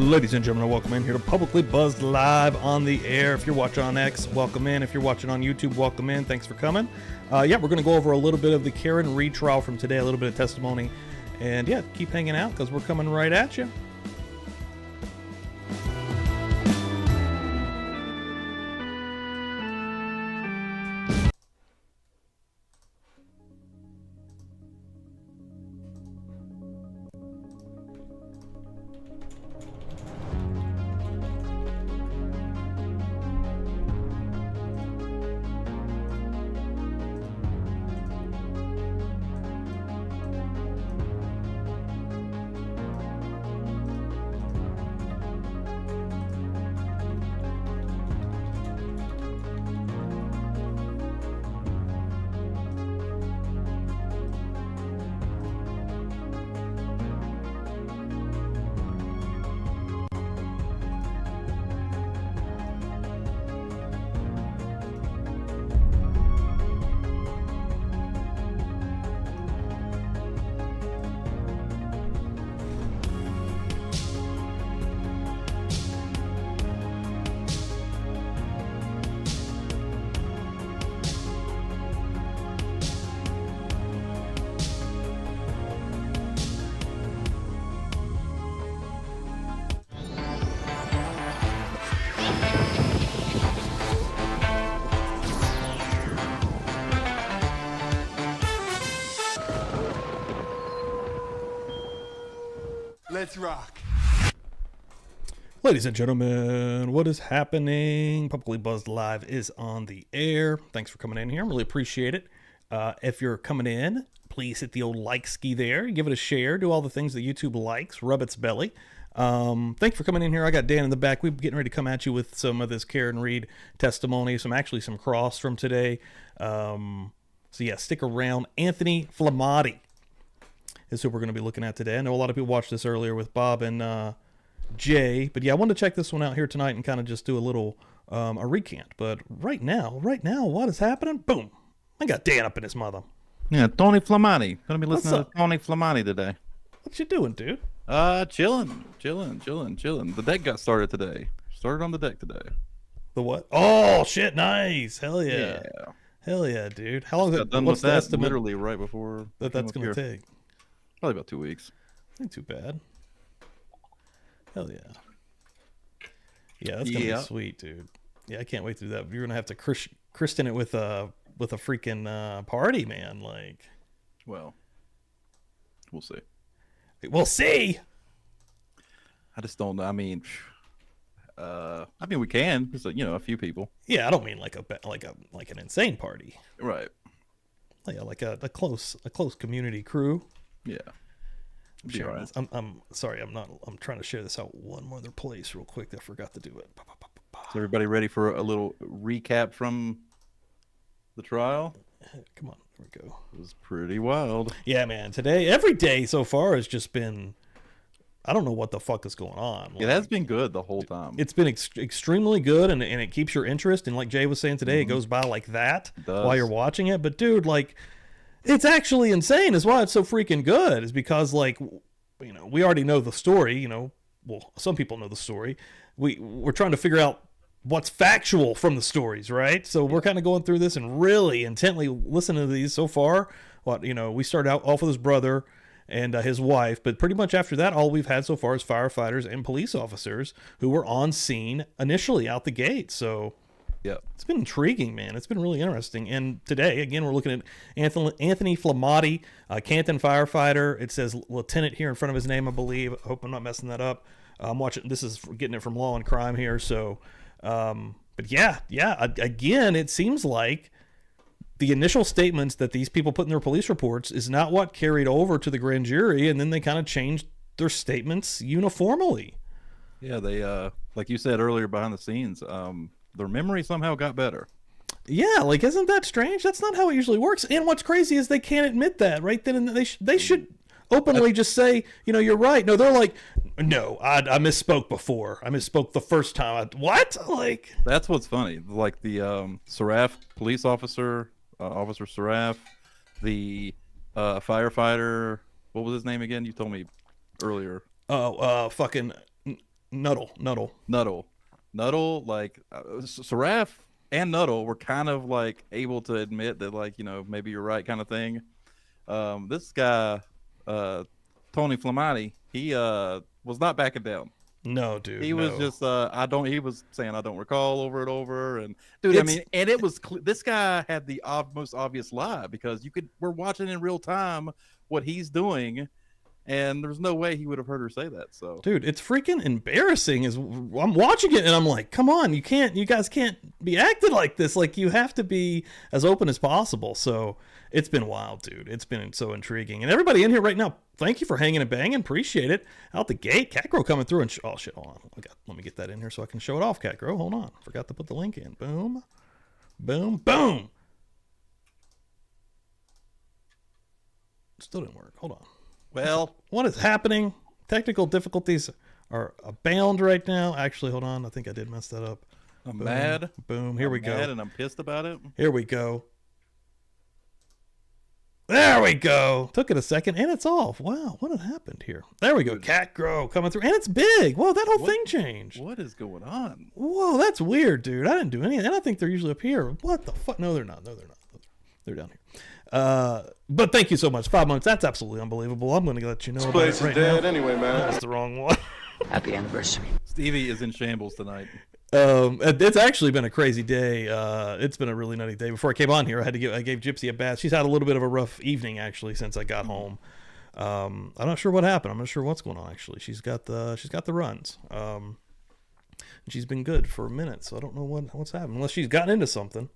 Ladies and gentlemen, welcome in here to Publicly Buzzed live on the air. If you're watching on X, welcome in. If you're watching on YouTube, welcome in. Thanks for coming. We're going to go over a little bit of the Karen Reed trial from today, a little bit of testimony. And yeah, keep hanging out because we're coming right at you. Let's rock. Ladies and gentlemen, what is happening? Publicly Buzzed Live is on the air. Thanks for coming in here. I really appreciate it. If you're coming in, please hit the old like ski there. Give it a share. Do all the things that YouTube likes. Rub its belly. Thanks for coming in here. I got Dan in the back. We're getting ready to come at you with some of this Karen Reed testimony. Some cross from today. So yeah, stick around. Anthony Flamati is who we're going to be looking at today. I know a lot of people watched this earlier with Bob and Jay, but yeah, I wanted to check this one out here tonight and kind of just do a little a recant. But right now, what is happening? Boom! I got Dan up in his mother. Yeah, Tony Flamati. Gonna be listening to Tony Flamati today. What you doing, dude? Chilling. The deck got started today. Started on the deck today. The what? Oh shit! Nice. Hell yeah. Hell yeah, dude. How long is it? What's the estimate? Literally right before that's gonna take? Probably about 2 weeks. Ain't too bad. Hell yeah. Yeah, that's gonna be sweet, dude. Yeah, I can't wait to do that. You're gonna have to christen it with a freaking party, man. Like, well, we'll see. We'll see. I just don't know. I mean, we can. Just a few people. Yeah, I don't mean like an insane party. Right. Yeah, like a close community crew. Yeah. Right. I'm sorry. I'm trying to share this out one other place real quick. I forgot to do it. Is everybody ready for a little recap from the trial? Come on. There we go. It was pretty wild. Yeah, man. Today, every day so far has just been, I don't know what the fuck is going on. It has been good the whole time. It's been extremely good, and it keeps your interest. And like Jay was saying today, it goes by like that while you're watching it. But dude, like, it's actually insane. Is why it's so freaking good. Is because like, we already know the story. Well, some people know the story. We're trying to figure out what's factual from the stories, right? So we're kind of going through this and really intently listening to these so far. We started out off with his brother and his wife, but pretty much after that, all we've had so far is firefighters and police officers who were on scene initially out the gate. So yeah, it's been intriguing, man. It's been really interesting. And today, again, we're looking at Anthony Flamati, Canton firefighter. It says lieutenant here in front of his name, I believe. I hope I'm not messing that up. I'm watching. This is getting it from Law and Crime here. So, but yeah. Again, it seems like the initial statements that these people put in their police reports is not what carried over to the grand jury, and then they kind of changed their statements uniformly. Yeah, they like you said earlier behind the scenes. Their memory somehow got better. Yeah, like, isn't that strange? That's not how it usually works. And what's crazy is they can't admit that, right? Then they should openly just say, you're right. No, they're like, no, I misspoke before. I misspoke the first time. What? Like, that's what's funny. Like the Saraf police officer, Officer Saraf, the firefighter. What was his name again? You told me earlier. Oh, fucking Nuddle. Like Seraph and Nuddle were kind of like able to admit that, like, maybe you're right, kind of thing. This guy, Tony Flamani, he was not backing down. No, dude. He was just he was saying I don't recall over and over, and dude, and it was this guy had the most obvious lie, because we're watching in real time what he's doing, and there's no way he would have heard her say that. So, dude, it's freaking embarrassing. I'm watching it and I'm like, come on, you guys can't be acting like this. Like, you have to be as open as possible. So it's been wild, dude. It's been so intriguing. And everybody in here right now, thank you for hanging and banging. Appreciate it. Out the gate, Catgrow coming through and oh shit, hold on. Let me get that in here so I can show it off, Catgrow. Hold on. Forgot to put the link in. Boom. Boom. Boom. Still didn't work. Hold on. Well, what is happening? Technical difficulties are abound right now. Actually, hold on. I think I did mess that up. I'm Boom. mad. Boom. Here we go. Mad and I'm pissed about it. Here we go. There we go. Took it a second and it's off. Wow, what had happened here? There we go. Catgrow coming through. And it's big. Whoa, that whole thing chinged. What is going on? Whoa, that's weird, dude. I didn't do anything. And I think they're usually up here. What the fuck? No, they're not. They're down here. But thank you so much. 5 months. That's absolutely unbelievable. I'm going to let you know. This place is dead anyway, man. That's the wrong one. Happy anniversary. Stevie is in shambles tonight. It's actually been a crazy day. It's been a really nutty day. Before I came on here, I gave Gypsy a bath. She's had a little bit of a rough evening actually since I got home. I'm not sure what happened. I'm not sure what's going on actually. She's got the runs. And she's been good for a minute, so I don't know what's happened unless she's gotten into something.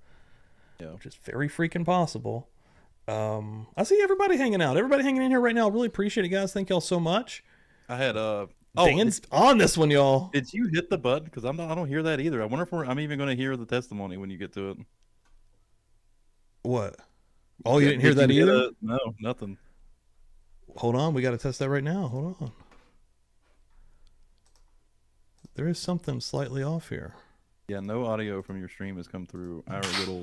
Yeah, which is very freaking possible. I see everybody hanging out. Everybody hanging in here right now. Really appreciate it, guys. Thank y'all so much. I had Dan's on this one, y'all. Did you hit the button? Because I don't hear that either. I wonder if I'm even going to hear the testimony when you get to it. What? Oh, you didn't hear that either? No, nothing. Hold on, we got to test that right now. Hold on. There is something slightly off here. Yeah, no audio from your stream has come through our little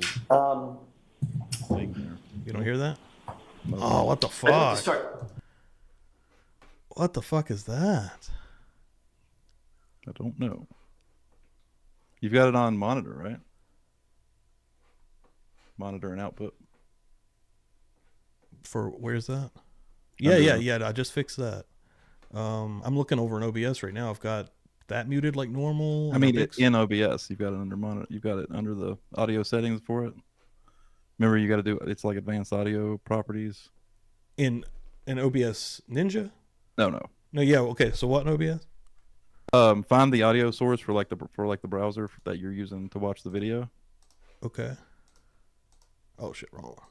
thing here. You don't hear that? No. Oh, what the fuck? What the fuck is that? I don't know. You've got it on monitor, right? Monitor and output. For where's that? Yeah. I just fixed that. I'm looking over in OBS right now. I've got that muted like normal. I mean, it's in OBS. You've got it under monitor. You've got it under the audio settings for it. Remember, you got to do it's like advanced audio properties. In OBS Ninja? No. Yeah. Okay. So what in OBS? Find the audio source for like the browser that you're using to watch the video. Okay. Oh shit, wrong one.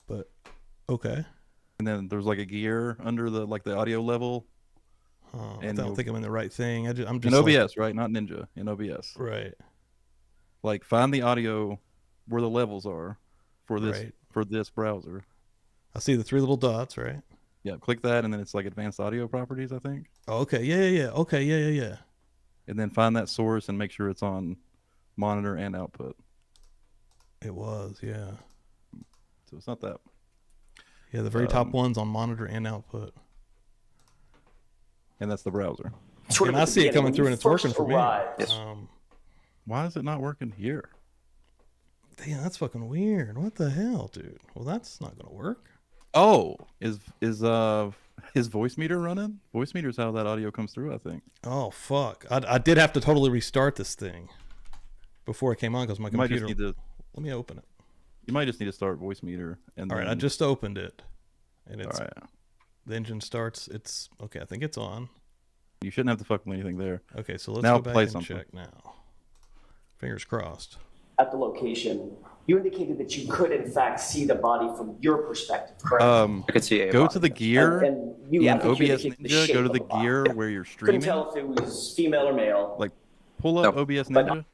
But okay. And then there's like a gear under the audio level. And I don't think I'm in the right thing. I'm just in OBS, right? Not Ninja. In OBS. Right. Like find the audio where the levels are for this browser. I see the three little dots, right? Yeah, click that, and then it's like advanced audio properties, I think. Oh, okay, yeah. Okay, yeah. And then find that source and make sure it's on monitor and output. It was, yeah. So it's not that. Yeah, the very top one's on monitor and output. And that's the browser. And I see it coming through and it's working for me. Yes. Why is it not working here? Damn, that's fucking weird. What the hell, dude? Well, that's not gonna work. Oh, is his voice meter running? Voice meter is how that audio comes through, I think. Oh fuck! I did have to totally restart this thing before it came on because my computer. Let me open it. You might just need to start voice meter. And all right, I just opened it, and it's all right. The engine starts. It's okay. I think it's on. You shouldn't have to fuck with anything there. Okay, so let's now go back play and something. check now. Fingers crossed. At the location, you indicated that you could, in fact, see the body from your perspective, correct? I could see a go body, to the yes. gear And you, I in think you OBS indicated the Ninja. shape Go to of the body. gear where you're Couldn't streaming. tell if it was female or male. Like, pull up Nope. OBS But Ninja.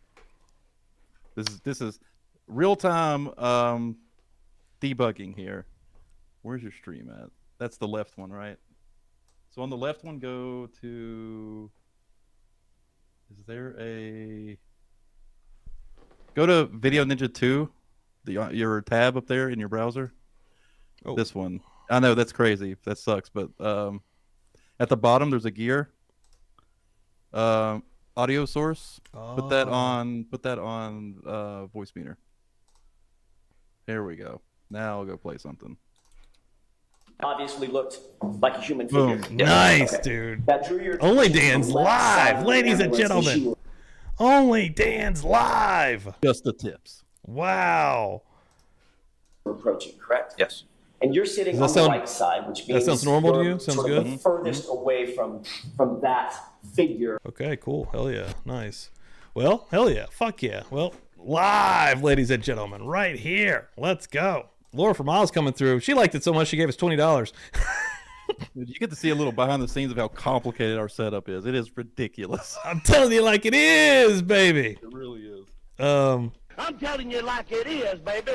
This is real time debugging here. Where's your stream at? That's the left one, right? So on the left one, go to. Is there a? Go to Video Ninja 2, your tab up there in your browser. Oh. This one. I know that's crazy. That sucks, but At the bottom, there's a gear. Audio source. Put that on voice meter. There we go. Now I'll go play something. Obviously looked like a human figure. Boom. Nice, Okay. dude. That drew your Only attention to the Dan's left side live, of the ladies and ambulance as gentlemen. you Only Dan's live. Just the tips. Wow. were approaching, correct? Yes. And you're sitting Does on that the sound- right side, which means sounds normal to you're you? Sounds sort of good? the furthest away from that figure. Okay, cool. Hell yeah. Nice. Well, hell yeah. Fuck yeah. Well, live, ladies and gentlemen, right here. Let's go. Laura from Oz coming through. She liked it so much she gave us $20. Dude, you get to see a little behind the scenes of how complicated our setup is. It is ridiculous. I'm telling you like it is, baby. It really is. I'm telling you like it is, baby.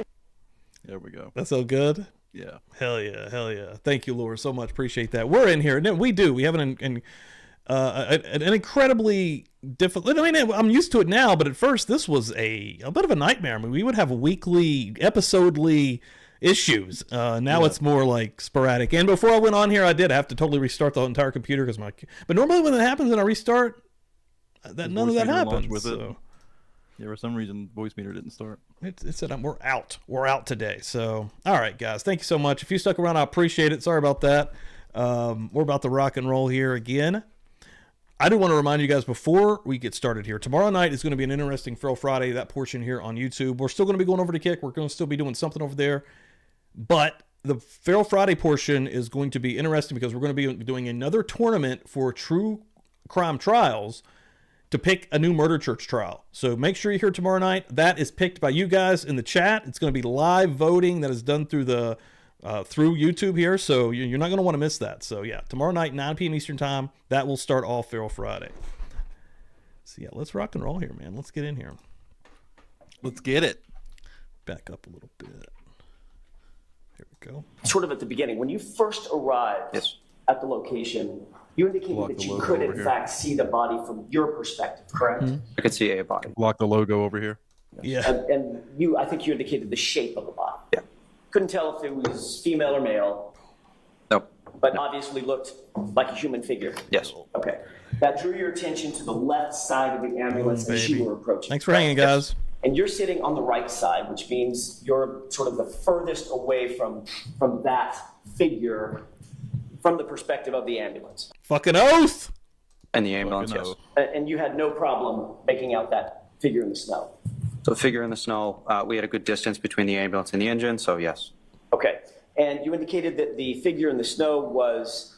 There we go. That's so good. Yeah. Hell yeah, hell yeah! Thank you, Laura, so much. Appreciate that. We're in here, and we do. We have an incredibly difficult. I mean, I'm used to it now, but at first, this was a bit of a nightmare. I mean, we would have weekly, episodely issues. Now it's more like sporadic. And before I went on here, I did have to totally restart the entire computer because But normally, when that happens and I restart, none of that happens. With so. it. Yeah, for some reason, voice meter didn't start. It said we're out. We're out today. So, all right, guys. Thank you so much. If you stuck around, I appreciate it. Sorry about that. We're about to rock and roll here again. I do want to remind you guys before we get started here. Tomorrow night is going to be an interesting Feral Friday, that portion here on YouTube. We're still going to be going over to Kick. We're going to still be doing something over there. But the Feral Friday portion is going to be interesting because we're going to be doing another tournament for true crime trials to pick a new murder church trial. So make sure you're here tomorrow night. That is picked by you guys in the chat. It's going to be live voting that is done through the through YouTube here. So you're not going to want to miss that. So yeah, tomorrow night, 9 p.m. Eastern time, that will start all Feral Friday. So yeah, let's rock and roll here, man. Let's get in here. Let's get it. Back up a little bit. Here we go. Sort of at the beginning, when you first arrived at the location, you indicated Block that the you logo could, in over here. fact, see the body from your perspective, correct? I could see a body. Block the logo over here. Yeah. And I think you indicated the shape of the body. Yeah. Couldn't tell if it was female or male, Nope. but obviously looked like a human figure. Yes. Okay. That drew your attention to the left side of the ambulance as baby. you were approaching. Thanks for correct? hanging, guys. And you're sitting on the right side, which means you're sort of the furthest away from that figure from the perspective of the ambulance. Fucking oath. And the ambulance, Fucking yes. oath. And you had no problem making out that figure in the snow. So the figure in the snow, we had a good distance between the ambulance and the engine, so yes. Okay. And you indicated that the figure in the snow was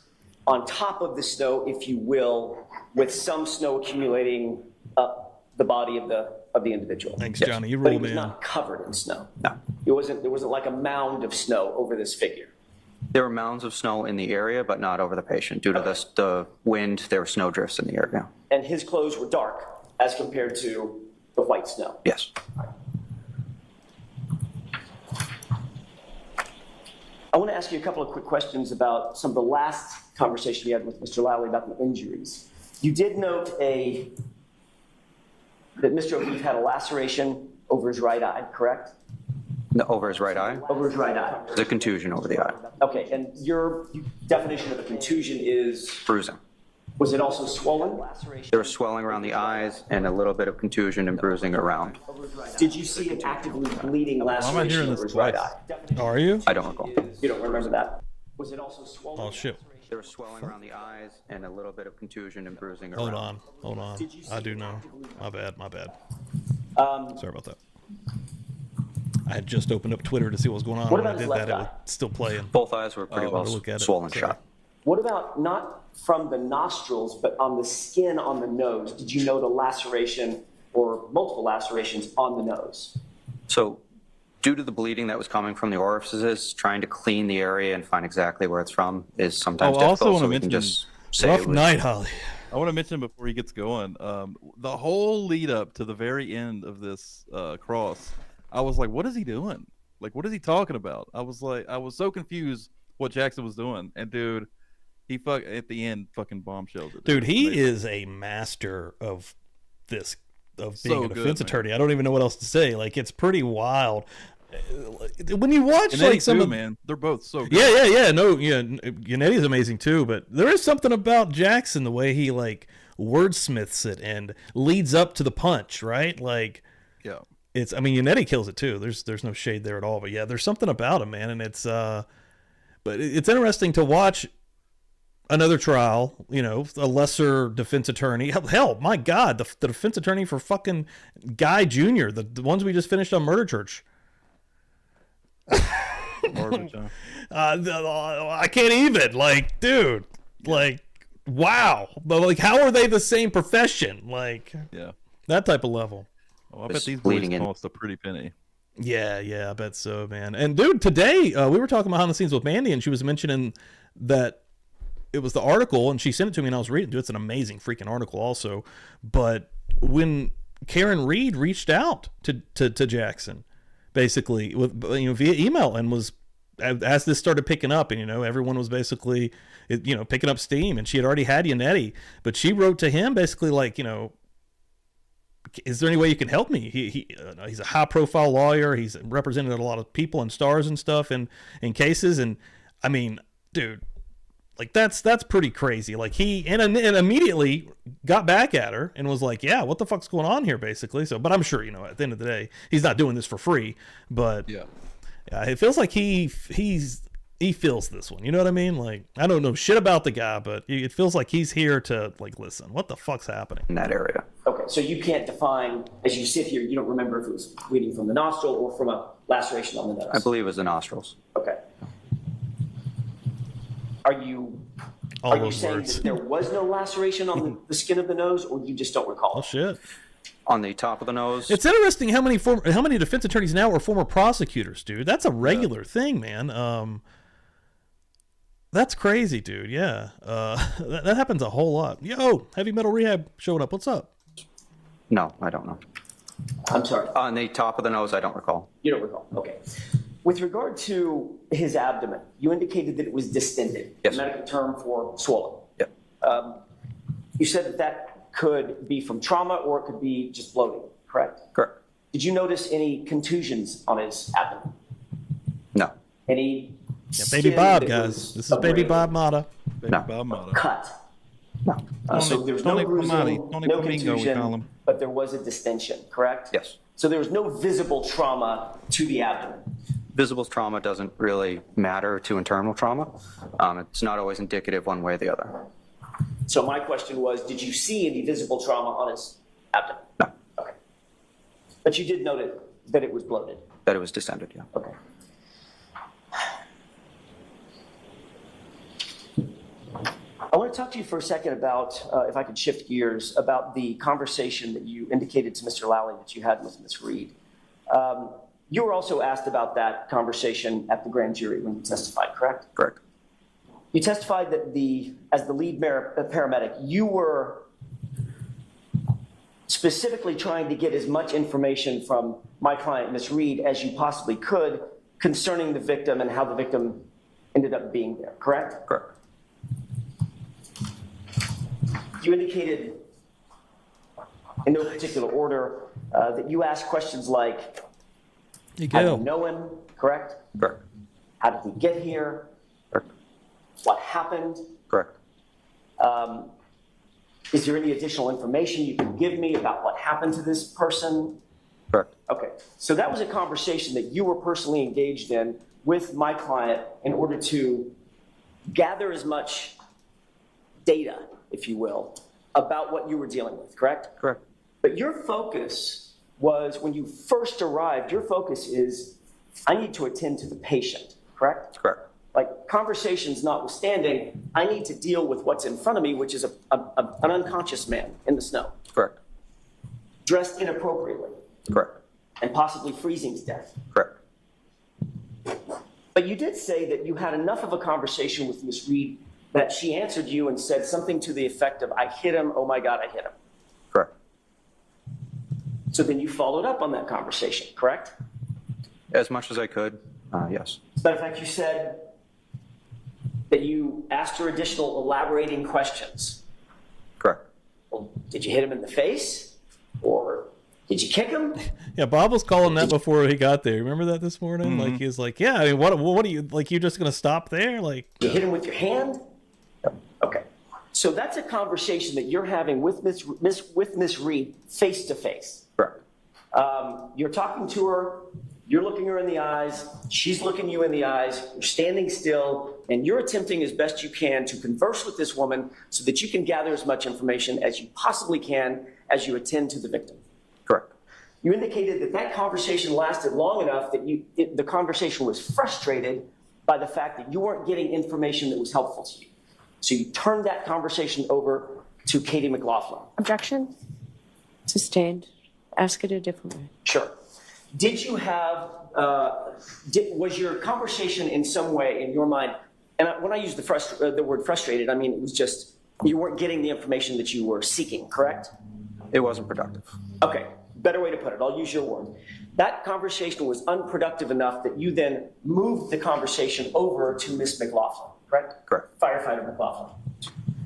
on top of the snow, if you will, with some snow accumulating up the body of the individual. Thanks, Yes. Johnny. You But rule, it was man. not covered in snow. No. There wasn't like a mound of snow over this figure. There were mounds of snow in the area, but not over the patient. Due to the wind, there were snow drifts in the area. And his clothes were dark as compared to the white snow. Yes. I want to ask you a couple of quick questions about some of the last conversation we had with Mr. Lally about the injuries. You did note that Mr. O'Keefe had a laceration over his right eye, correct? No, over his right eye. Over his right eye. There's a contusion over the eye. Okay, and your definition of a contusion is, Bruising. was it also swollen? There was swelling around the eyes and a little bit of contusion and bruising around. Did you see an actively bleeding laceration hearing over this his right twice? eye? Are you? I don't recall. You don't remember that? Was it also swollen? Oh, shit. There was swelling around the eyes and a little bit of contusion and bruising Hold around. on. I do know. My bad. Sorry about that. I had just opened up Twitter to see what was going on. What When I about his did that, left it was eye? still playing. Both eyes were pretty well look at it. swollen Sorry. shut. What about not from the nostrils, but on the skin on the nose? Did you note a laceration or multiple lacerations on the nose? So, due to the bleeding that was coming from the orifices, trying to clean the area and find exactly where it's from is sometimes Oh, I also difficult. wanna So we can mention- just say Rough it was, night, Holly. I want to mention before he gets going, the whole lead up to the very end of this cross, I was like, what is he doing? Like, what is he talking about? I was so confused what Jackson was doing. And dude, he at the end fucking bombshelled it. Dude, It was he amazing. is a master of being So a good, defense man. attorney. I don't even know what else to say. Like, it's pretty wild. when you watch And like some too, of man, they're both so good. yeah, no, yeah, Yanetti's amazing too, but there is something about Jackson, the way he like wordsmiths it and leads up to the punch, right? Like, Yeah. I mean, Yannetti kills it too. There's no shade there at all, but yeah, there's something about him, man, and but it's interesting to watch another trial, you know, a lesser defense attorney. Hell, my God, the defense attorney for fucking Guy Jr., the ones we just finished on Murder Church. I can't even, like, dude, like, wow, but like, how are they the same profession? Like, Yeah. that type of level. Oh, I bet these boys bleeding in. cost a pretty penny. Yeah, I bet so, man. And dude, today we were talking behind the scenes with Mandy, and she was mentioning that it was the article, and she sent it to me, and I was reading. Dude, it's an amazing freaking article, also. But when Karen Reed reached out to Jackson, basically with via email, and was, as this started picking up, and everyone was basically picking up steam, and she had already had Yannetti, but she wrote to him basically like, is there any way you can help me? He's a high profile lawyer. He's represented a lot of people and stars and stuff in cases. And I mean, dude, like that's pretty crazy. Like he immediately got back at her and was like, yeah, what the fuck's going on here, basically. So, but I'm sure, at the end of the day, he's not doing this for free, but yeah, it feels like he feels this one. You know what I mean? Like, I don't know shit about the guy, but it feels like he's here to like, listen, what the fuck's happening in that area. Okay, so you can't define, as you sit here, you don't remember if it was bleeding from the nostril or from a laceration on the nose? I believe it was the nostrils. Okay. Are you saying that there was no laceration on the skin of the nose, or you just don't recall? Oh shit. On the top of the nose. It's interesting how many defense attorneys now are former prosecutors, dude. That's a regular thing, man. That's crazy, dude. Yeah. That happens a whole lot. Yo, Heavy Metal Rehab showing up. What's up? No, I don't know. I'm sorry. On the top of the nose, I don't recall. You don't recall. Okay. With regard to his abdomen, you indicated that it was distended. Yes. A medical term for swollen. Yeah. You said that could be from trauma or it could be just bloating, correct? Correct. Did you notice any contusions on his abdomen? No. Any Baby skin Bob, that guys. was This is Baby abrasive? Bob Mata. No. Bob Mata. Cut. No. So there was no Tony bruising, Pomani, Tony no Flamingo, we call contusion, him. but there was a distension, correct? Yes. So there was no visible trauma to the abdomen. Visible trauma doesn't really matter to internal trauma. It's not always indicative one way or the other. So my question was, did you see any visible trauma on his abdomen? No. Okay. But you did note that it was bloated. That it was distended, yeah. Okay. I want to talk to you for a second about, if I could shift gears, about the conversation that you indicated to Mr. Lally that you had with Ms. Reed. You were also asked about that conversation at the grand jury when you testified, correct? Correct. You testified that as the lead paramedic, you were specifically trying to get as much information from my client, Ms. Reed, as you possibly could concerning the victim and how the victim ended up being there, correct? Correct. You indicated, in no particular order, that you asked questions like, how do you know him, correct? Correct. How did he get here? Correct. What happened? Correct. Is there any additional information you can give me about what happened to this person? Correct. Okay, so that was a conversation that you were personally engaged in with my client in order to gather as much data, if you will, about what you were dealing with, correct? Correct. But your focus was, when you first arrived, your focus is, I need to attend to the patient, correct? Correct. Like, conversations notwithstanding, I need to deal with what's in front of me, which is an unconscious man in the snow, Correct. dressed inappropriately, Correct. and possibly freezing to death. Correct. But you did say that you had enough of a conversation with Ms. Reed that she answered you and said something to the effect of, I hit him, oh my God, I hit him. Correct. So then you followed up on that conversation, correct? As much as I could, yes. As a matter of fact, you said that you asked her additional elaborating questions. Correct. Well, did you hit him in the face? Or Did you kick him? Yeah, Bob was calling that before he got there. Remember that this morning? Like, he was like, yeah, I mean, what are you, like, you just going to stop there? Like, You hit him with your hand? Okay. So that's a conversation that you're having with Miss Reed face to face. Correct. You're talking to her, you're looking her in the eyes, she's looking you in the eyes, you're standing still, and you're attempting as best you can to converse with this woman so that you can gather as much information as you possibly can as you attend to the victim. Correct. You indicated that that conversation lasted long enough that the conversation was frustrated by the fact that you weren't getting information that was helpful to you. So you turned that conversation over to Katie McLaughlin. Objection? Sustained. Ask it a different way. Sure. Did you have, was your conversation in some way in your mind, and when I use the word frustrated, I mean it was just, you weren't getting the information that you were seeking, correct? It wasn't productive. Okay, better way to put it, I'll use your word. That conversation was unproductive enough that you then moved the conversation over to Miss McLaughlin, correct? Correct. Firefighter McLaughlin.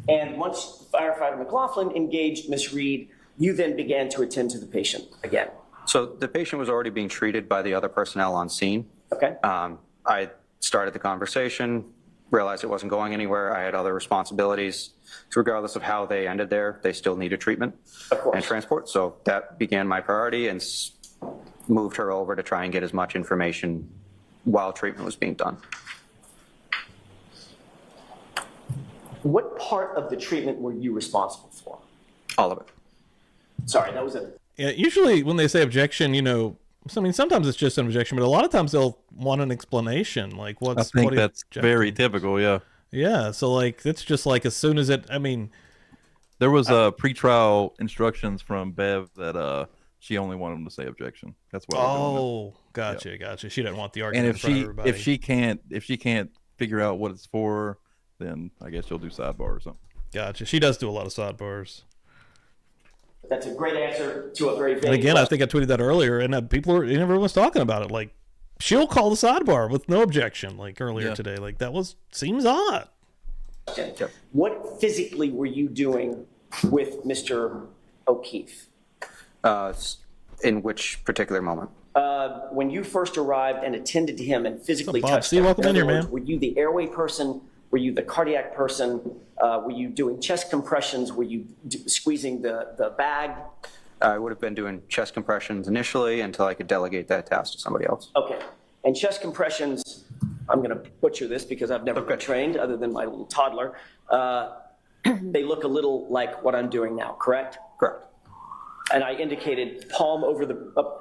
And once Firefighter McLaughlin engaged Miss Reed, you then began to attend to the patient again. So the patient was already being treated by the other personnel on scene. Okay? I started the conversation, realized it wasn't going anywhere. I had other responsibilities. So regardless of how they ended there, they still needed treatment Of course. and transport. So that began my priority and moved her over to try and get as much information while treatment was being done. What part of the treatment were you responsible for? All of it. Sorry, that was a... yeah, usually when they say objection, you know, I mean, sometimes it's just an objection, but a lot of times they'll want an explanation. Like, what's... I think what are you that's objecting? very typical, yeah. Yeah, so, like, it's just like as soon as it... I mean... There was pretrial instructions from Bev that she only wanted them to say objection. That's why. Oh, gotcha. She didn't want the And argument in front of everybody. if she can't figure out what it's for, then I guess she'll do sidebar or something. Gotcha. She does do a lot of sidebars. That's a great answer to a very vague And again, I question. think I tweeted that earlier, and everyone's talking about it. Like, she'll call the sidebar with no objection, like earlier today. Like, that seems odd. What physically were you doing with Mr. O'Keefe? In which particular moment? When you first arrived and attended to him and physically Bob? touched See, him? welcome in here, other words, man. Were you the airway person? Were you the cardiac person? Were you doing chest compressions? Were you squeezing the bag? I would have been doing chest compressions initially until I could delegate that task to somebody else. Okay. And chest compressions, I'm going to butcher this because I've never been trained other than my little toddler. They look a little like what I'm doing now, correct? Correct. And I indicated palm over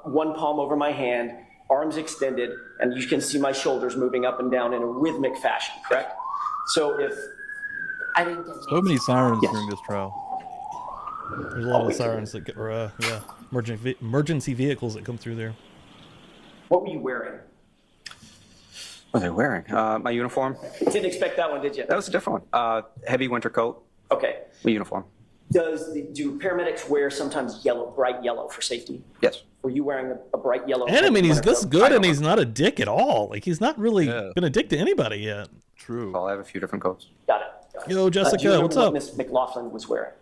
one palm over my hand, arms extended, and you can see my shoulders moving up and down in a rhythmic fashion, correct? So if I didn't get So many sirens during this trial. There's a lot of sirens that get, emergency vehicles that come through there. what were you wearing? What were they wearing? My uniform. Didn't expect that one, did you? That was a different one. Heavy winter coat. Okay. My uniform. Do paramedics wear sometimes bright yellow for safety? Yes. Were you wearing a bright yellow? And I mean, he's winter this coat? good, and he's not a dick at all. Like, he's not really been a dick to anybody yet. True. Well, I have a few different coats. Got it. Yo, Jessica, do you remember what's what up? Miss McLaughlin was wearing?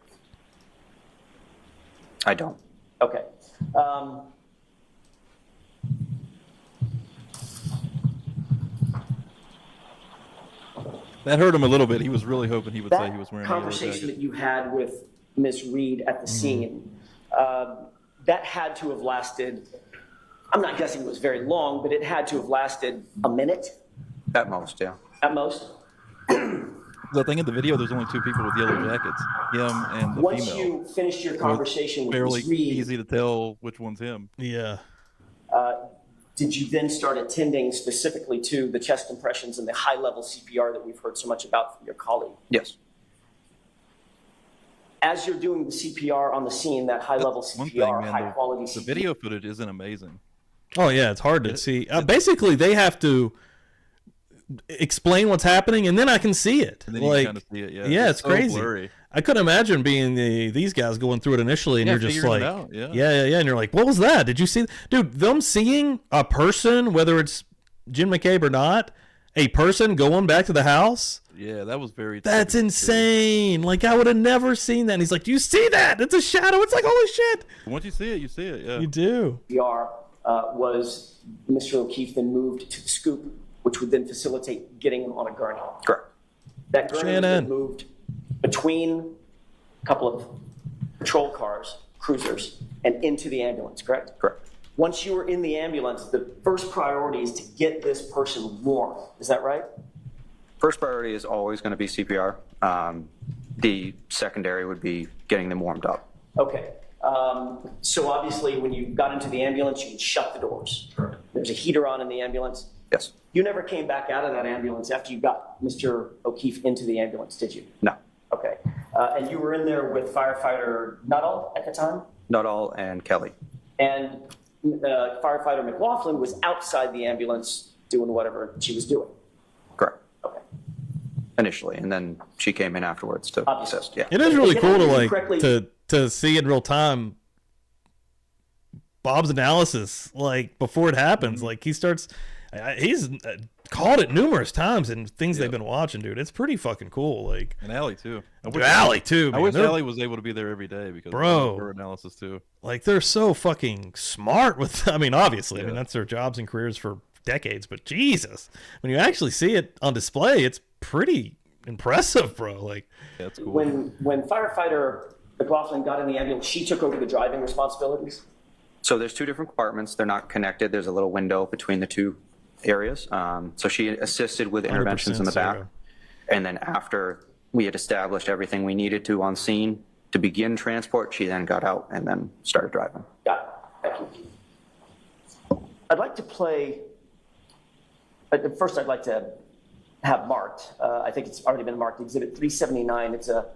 I don't. Okay. That hurt him a little bit. He was really hoping he would say That he was wearing a yellow conversation jacket. that you had with Miss Reed at the scene, that had to have lasted, I'm not guessing it was very long, but it had to have lasted a minute At most, yeah. at most. The thing in the video, there's only two people with yellow jackets, him and the Once female. you finished your So it's conversation with fairly Miss Reed, easy to tell which one's him. Yeah. did you then start attending specifically to the chest compressions and the high-level CPR that we've heard so much about from your colleague? Yes. As you're doing the CPR on the scene, that high-level One CPR, thing, man, high-quality the CPR, video footage isn't amazing. Oh, yeah, it's hard to see. Basically, they have to explain what's happening, and then I can see it. And then you Like, kind of see it. yeah, it's so crazy. blurry. I couldn't imagine being these guys going through it initially, and Yeah, you're just figuring like, it out, yeah. yeah, and you're like, what was that? Did you see, dude? Them seeing a person, whether it's Jim McCabe or not, a person going back to the house, Yeah, that was very. That's insane. Like, I would have never seen that. And he's like, do you see that? It's a shadow. It's like, holy shit. Once you see it, you see it. Yeah. You do. VR was Mr. O'Keefe then moved to the scoop, which would then facilitate getting him on a gurney. Correct. That gurney was Shannon. then moved between a couple of patrol cars, cruisers, and into the ambulance, correct? Correct. Once you were in the ambulance, the first priority is to get this person warm. Is that right? First priority is always going to be CPR. The secondary would be getting them warmed up. Okay. So obviously, when you got into the ambulance, you shut the doors. Correct. There's a heater on in the ambulance. Yes. You never came back out of that ambulance after you got Mr. O'Keefe into the ambulance, did you? No. Okay. And you were in there with firefighter Nuttall at the time? Nuttall and Kelly. And firefighter McLaughlin was outside the ambulance doing whatever she was doing. Correct. Okay. Initially, and then she came in afterwards to Obviously. assist. Yeah. It is really If I cool to remember like correctly- to see in real time Bob's analysis, like before it happens. Like he starts, he's called it numerous times and things they've been watching, dude. It's pretty fucking cool. Like, And Allie too. Allie too. I Man. wish They're- Allie was able to be there every day because Bro. of her analysis too. Like they're so fucking smart with. I mean, obviously, I mean that's their jobs and careers for decades. But Jesus, when you actually see it on display, it's pretty impressive, bro. Like, Yeah, that's cool. When firefighter McLaughlin got in the ambulance, she took over the driving responsibilities? So there's two different compartments. They're not connected. There's a little window between the two areas. So she assisted with interventions in the 100% back. Sarah. And then after we had established everything we needed to on scene to begin transport, she then got out and then started driving. Got it. Thank you. I'd like to play, first I'd like to have marked, I think it's already been marked, Exhibit 379. It's a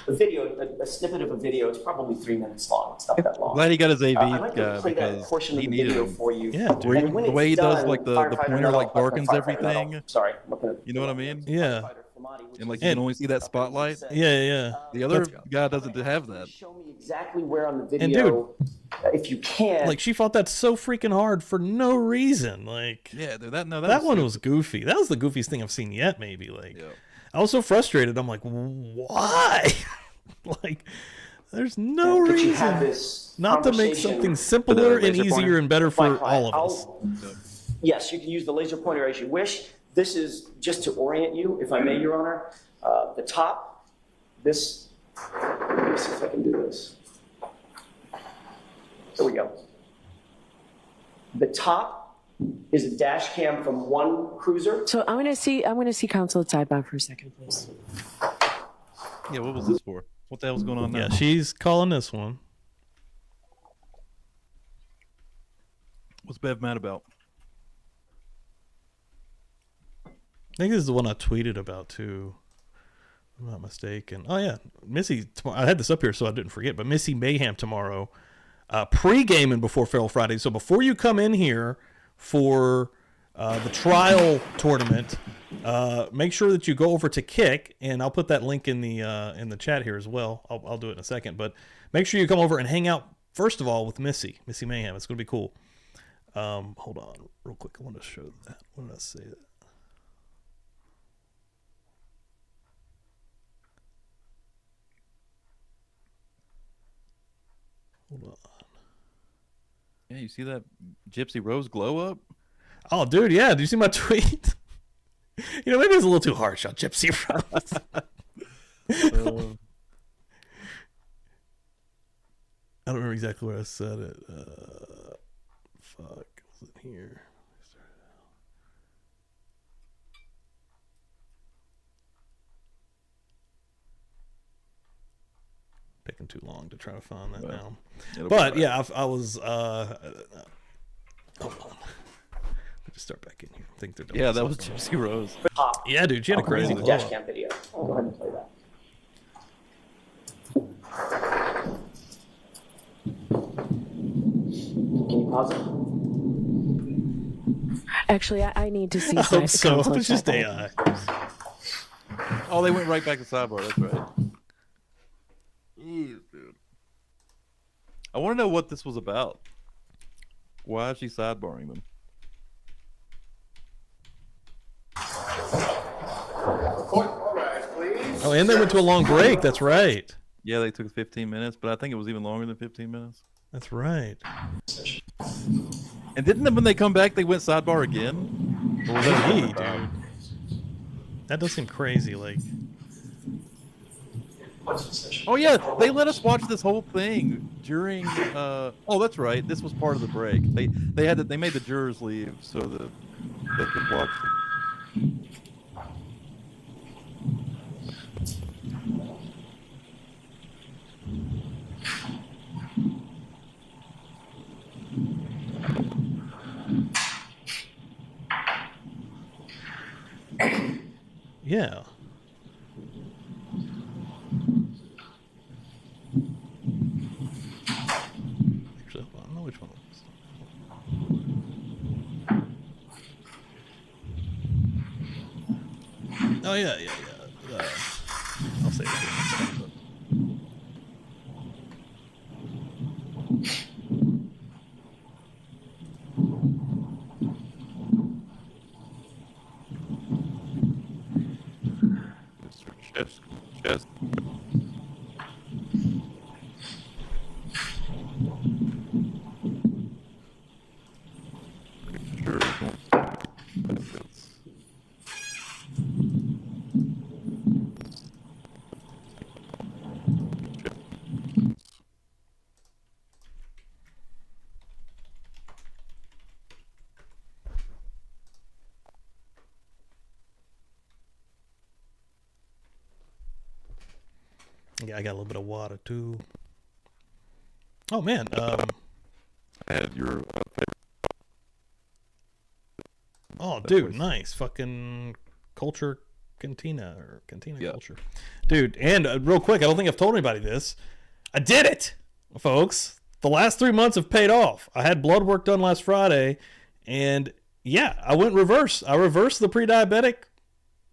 video, a snippet of a video. It's probably 3 minutes long. It's not that long. Glad he got his AV I'd like to guy play that because portion of he the needed video him. for you. Yeah, dude. And when The way it's he does, done, like, the firefighter pointer, like, Nuttall- darkens firefighter everything. Nuttall, sorry, I'm looking at- You know what I mean? yeah, Firefighter Fumati, which And like is- you can only see that spotlight. yeah. The other guy doesn't have that. Show me exactly where on the And video, if you can. Like she fought that so freaking hard for no reason. Like, Yeah, dude, that that one was goofy. That was the goofiest thing I've seen yet. Maybe like. Yeah. I was so frustrated. I'm like, why? Like, there's no But you had reason this not to make conversation- something simpler and laser easier pointer? and better Fine, for fine. all of us. Yes, you can use the laser pointer as you wish. This is just to orient you, if I may, Your Honor. The top, this, let me see if I can do this. There we go. The top is a dash cam from one cruiser. So I'm gonna see counsel at sidebar for a second, please. Yeah, what was this for? What the hell's going on now? Yeah, she's calling this one. What's Bev mad about? I think this is the one I tweeted about too. if I'm not mistaken. Oh yeah, Missy. I had this up here so I didn't forget. But Missy Mayhem tomorrow, pre-gaming before Feral Friday. So before you come in here for the trial tournament, make sure that you go over to Kick, and I'll put that link in the chat here as well. I'll do it in a second, but make sure you come over and hang out first of all with Missy Mayhem. It's going to be cool. Hold on, real quick. I want to show that. When did I say that? Hold on. Yeah, you see that Gypsy Rose glow up? Oh, dude, yeah. Did you see my tweet? You know, maybe it's a little too harsh on Gypsy Rose. I don't remember exactly where I said it. Fuck. Was it here? Taking too long to try to find that now. But yeah, I was. Hold on. Just start back in here. I think they're done. Yeah, that was Gypsy Rose. Yeah, dude, she had a crazy glow dash up. cam video. I'll go ahead and play that. Can you pause it? Actually, I need to see. I hope so. counsel It's just sidebar. AI. Oh, they went right back to sidebar. That's right. Jeez, dude. I want to know what this was about. Why is she sidebarring them? All right. Oh, and they went to a long break. That's right. Yeah, they took 15 minutes, but I think it was even longer than 15 minutes. That's right. And didn't when they come back, they went sidebar again? Or was that he, dude? That does seem crazy. Like, oh yeah, they let us watch this whole thing during. Oh, that's right. This was part of the break. They made the jurors leave so that they could watch. yeah. Actually, I don't know which one it was. Oh yeah. I'll say it next time. But... Chest. Sure. Yeah, I got a little bit of water too. Oh man, I had your oh dude, place. nice fucking culture cantina or cantina Yeah. culture, dude. And real quick, I don't think I've told anybody this. I did it, folks. The last 3 months have paid off. I had blood work done last Friday, and yeah, I went reverse. I reversed the pre-diabetic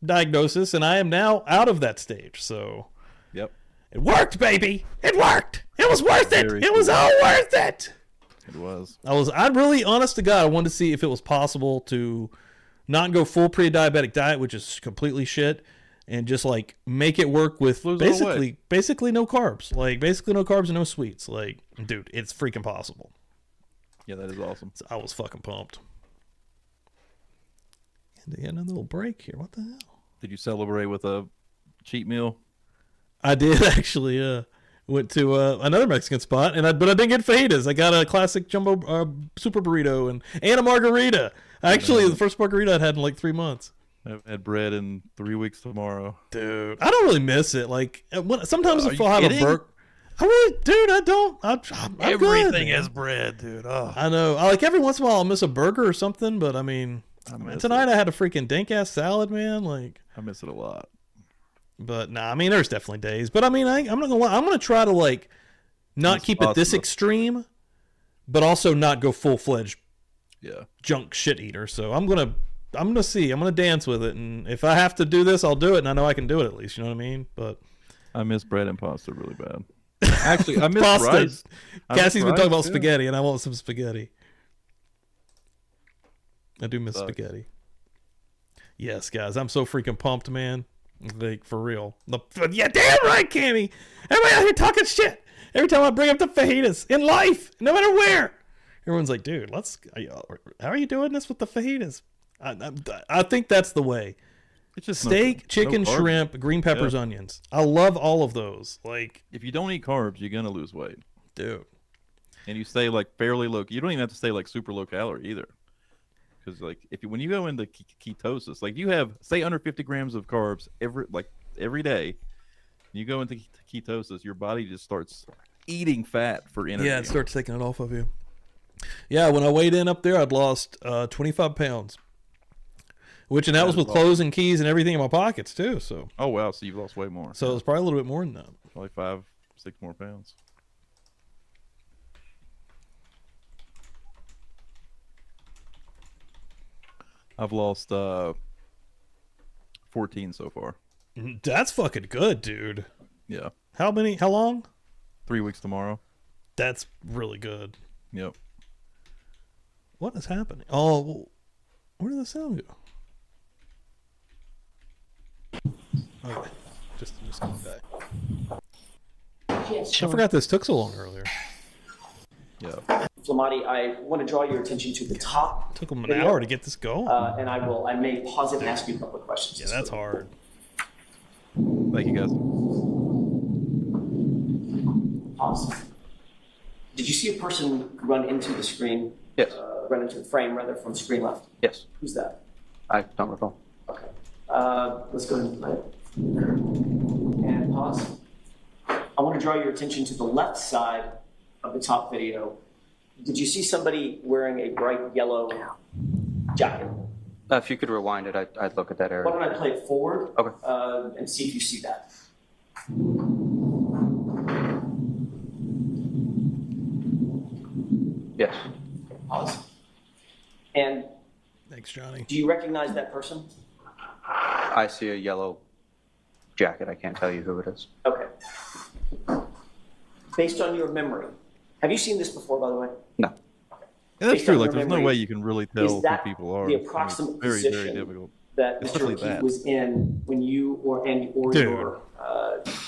diagnosis, and I am now out of that stage. So. Yep. It worked, baby. It worked. It was worth it. Very It was cool. all worth it. It was. I really, honest to God, I wanted to see if it was possible to not go full pre-diabetic diet, which is completely shit, and just like make it work with Lose it all basically no carbs. Like basically no carbs and no sweets. Like, dude, it's freaking possible. Yeah, that is awesome. So I was fucking pumped. And they had another little break here. What the hell? Did you celebrate with a cheat meal? I did actually. Went to another Mexican spot, but I didn't get fajitas. I got a classic jumbo super burrito and a margarita. Actually, the first margarita I'd had in like 3 months. I've had bread in 3 weeks tomorrow. Dude, I don't really miss it. Like sometimes Are if you I have kidding? a burger, I really, dude, I don't. I'm Everything good. is bread, dude. Oh, I know. I like every once in a while I'll miss a burger or something, but I mean, miss tonight it. I had a freaking dank ass salad, man. Like, I miss it a lot. but nah, I mean, there's definitely days. But I mean, I'm not gonna lie. I'm gonna try to like not It's keep it this possible. extreme, but also not go full fledged Yeah. junk shit eater. So I'm gonna see. I'm gonna dance with it, and if I have to do this, I'll do it, and I know I can do it at least. You know what I mean? But I miss bread and pasta really bad. Actually, I miss pasta. rice. I miss Cassie's been rice, talking about too. spaghetti, and I want some spaghetti. I do miss Sucks. spaghetti. Yes, guys, I'm so freaking pumped, man. Like, for real. Yeah, damn right, Cammy. Everybody out here talking shit. Every time I bring up the fajitas in life, no matter where, everyone's like, dude, how are you doing this with the fajitas? I think that's the way. It's just Steak, no chicken, carbs. shrimp, green peppers, Yeah. onions. I love all of those. Like, If you don't eat carbs, you're gonna lose weight, dude. and you stay like fairly low. You don't even have to stay like super low calorie either, because like when you go into ketosis, like you have say under 50 grams of carbs every day, you go into ketosis, your body just starts eating fat for energy. Yeah, it starts taking it off of you. Yeah, when I weighed in up there, I'd lost 25 pounds. And that was with clothes and keys and everything in my pockets too. So Oh wow, so you've lost way more. it was probably a little bit more than that. Probably 5-6 more pounds. I've lost 14 so far. That's fucking good, dude. Yeah. How long? 3 weeks tomorrow. That's really good. Yep. What is happening? Oh, where did the sound go? Okay. Just This guy. Yes. I forgot this took so long earlier. Yeah. Flamati, I want to draw your attention to the top. Took him an video, hour to get this going. and I may pause it and ask you a couple of questions. Yeah, that's hard. Thank you, guys. Pause. Did you see a person run into the screen? Yes. Run into the frame, rather, from screen left? Yes. Who's that? I don't recall. Okay. Let's go ahead and play it. And pause. I want to draw your attention to the left side of the top video. Did you see somebody wearing a bright yellow jacket? If you could rewind it, I'd look at that Why area. don't I play it forward? Okay. And see if you see that. Yes. Pause. And Thanks, Johnny. do you recognize that person? I see a yellow jacket. I can't tell you who it is. Okay. Based on your memory, have you seen this before, by the way? No. Yeah, that's Based true. on Like, your there's no memory, way you can really tell is who that people are. the I mean, it's approximate very, position very difficult. that Mr. Especially O'Keefe that. was in when you or Dude.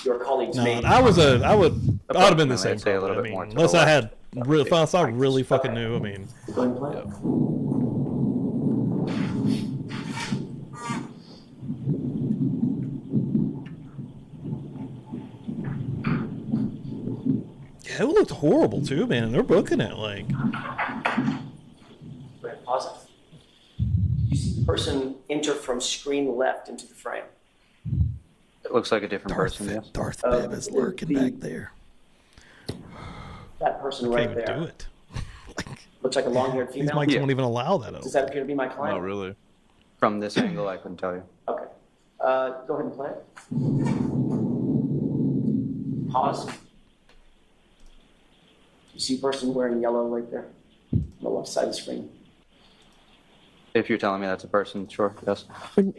your colleagues No, made? I would have been the same. I'd say a little probably. bit more to Unless the I left. had unless I really fucking knew. I mean, Go ahead and play it. yeah, it looked horrible too, man. They're booking it like. Go ahead and pause it. You see the person enter from screen left into the frame. It looks like a different person, yes. Darth Bib is lurking the- back there. That person Can't right even there. do it. Like, Looks like a long-haired these female. mics Yeah. won't even allow that. Does that appear to be my client? Not really. From this angle, I couldn't tell you. Okay. Go ahead and play it. Pause. You see a person wearing yellow right there on the left side of the screen. If you're telling me that's a person, sure, yes.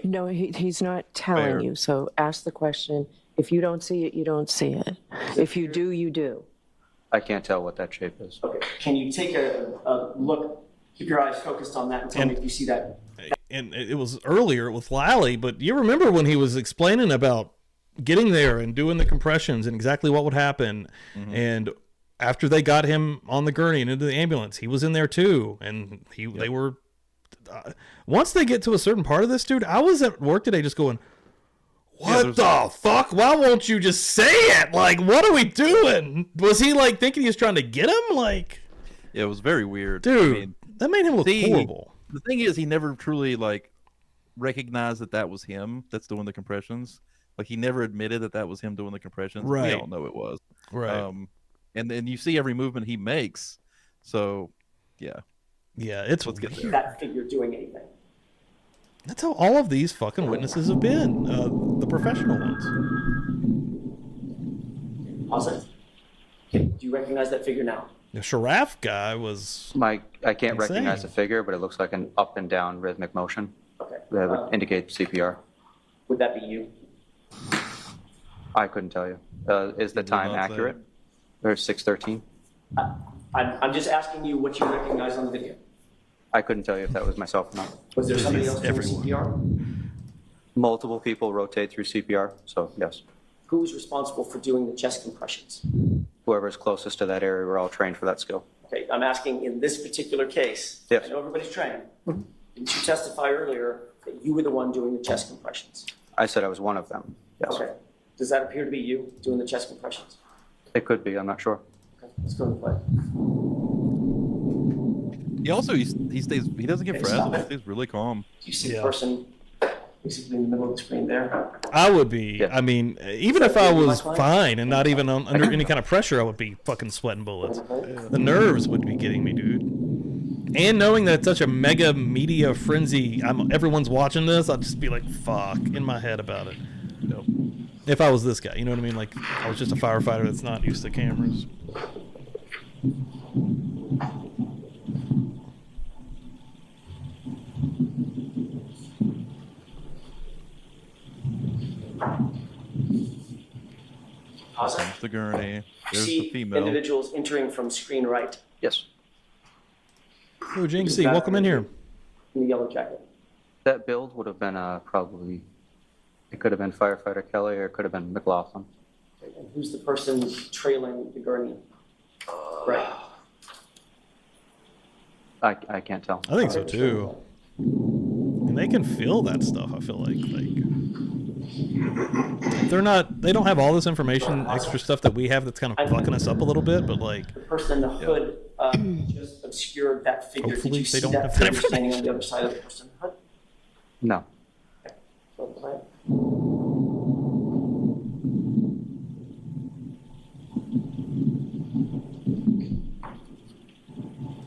No, he's not telling Fair. you. So ask the question. If you don't see it, you don't see it. If you do, you do. I can't tell what that shape is. Okay. Can you take a look, keep your eyes focused on that and tell me if you see that? And it was earlier with Lally, but you remember when he was explaining about getting there and doing the compressions and exactly what would happen. And after they got him on the gurney and into the ambulance, he was in there too. And they were, once they get to a certain part of this, dude, I was at work today just going, what the fuck? Why won't you just say it? Like, what are we doing? Was he like thinking he was trying to get him? Like, Yeah, it was very weird. dude, I mean, that made him look horrible. the thing is, he never truly like recognized that was him that's doing the compressions. Like, he never admitted that was him doing the compressions. Right. We all know it was. Right. And then you see every movement he makes. So, yeah. Yeah, it's Let's get there. That figure doing anything. That's how all of these fucking witnesses have been, the professional ones. Pause it. Okay. Do you recognize that figure now? The Sharaf guy was I can't Insane. recognize the figure, but it looks like an up and down rhythmic motion Okay. that would indicate CPR. Would that be you? I couldn't tell you. Is the would time not say. accurate? There's 6:13. I'm just asking you what you recognize on the video. I couldn't tell you if that was myself or not. Was there somebody else doing everyone. CPR? Multiple people rotate through CPR, so yes. Who was responsible for doing the chest compressions? Whoever's closest to that area, we're all trained for that skill. Okay, I'm asking in this particular case. Yes. I know everybody's trained. Didn't you testify earlier that you were the one doing the chest compressions? I said I was one of them, yes. Okay. Does that appear to be you doing the chest compressions? It could be, I'm not sure. Okay, let's go and play. He also, he doesn't get Okay, frazzled. stop He it. stays really calm. You see Yeah. the person basically in the middle of the screen there? I would be. Yeah. I mean, even if I was fine and not even under any kind of pressure, I would be fucking sweating bullets. The nerves would be getting me, dude. And knowing that it's such a mega media frenzy, everyone's watching this, I'd just be like, fuck, in my head about it. No. If I was this guy, you know what I mean? Like, I was just a firefighter that's not used to cameras. Pause it. There's the gurney. You There's see the female. individuals entering from screen right Yes. Oh, Jinxie, welcome in here. in the yellow jacket. That build would have been probably It could have been firefighter Kelly or it could have been McLaughlin. Okay, and who's the person trailing the gurney? Right. I can't tell. I think so too. And they can feel that stuff. I feel like they don't have all this information, extra stuff that we have that's kind of fucking us up a little bit. But like The person in the hood just obscured that figure. Did Hopefully you they see don't that have that figure standing on the other side of the person in the hood? No. Go to the plan.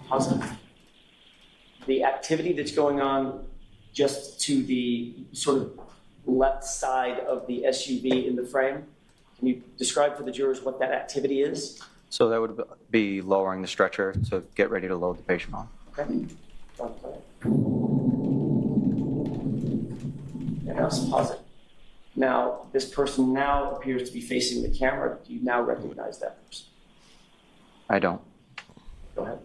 Positive. The activity that's going on just to the sort of left side of the SUV in the frame, can you describe for the jurors what that activity is? So that would be lowering the stretcher to get ready to load the patient on. Okay. Go to the plan. And now it's positive. Now, this person now appears to be facing the camera. Do you now recognize that person? I don't. Go ahead.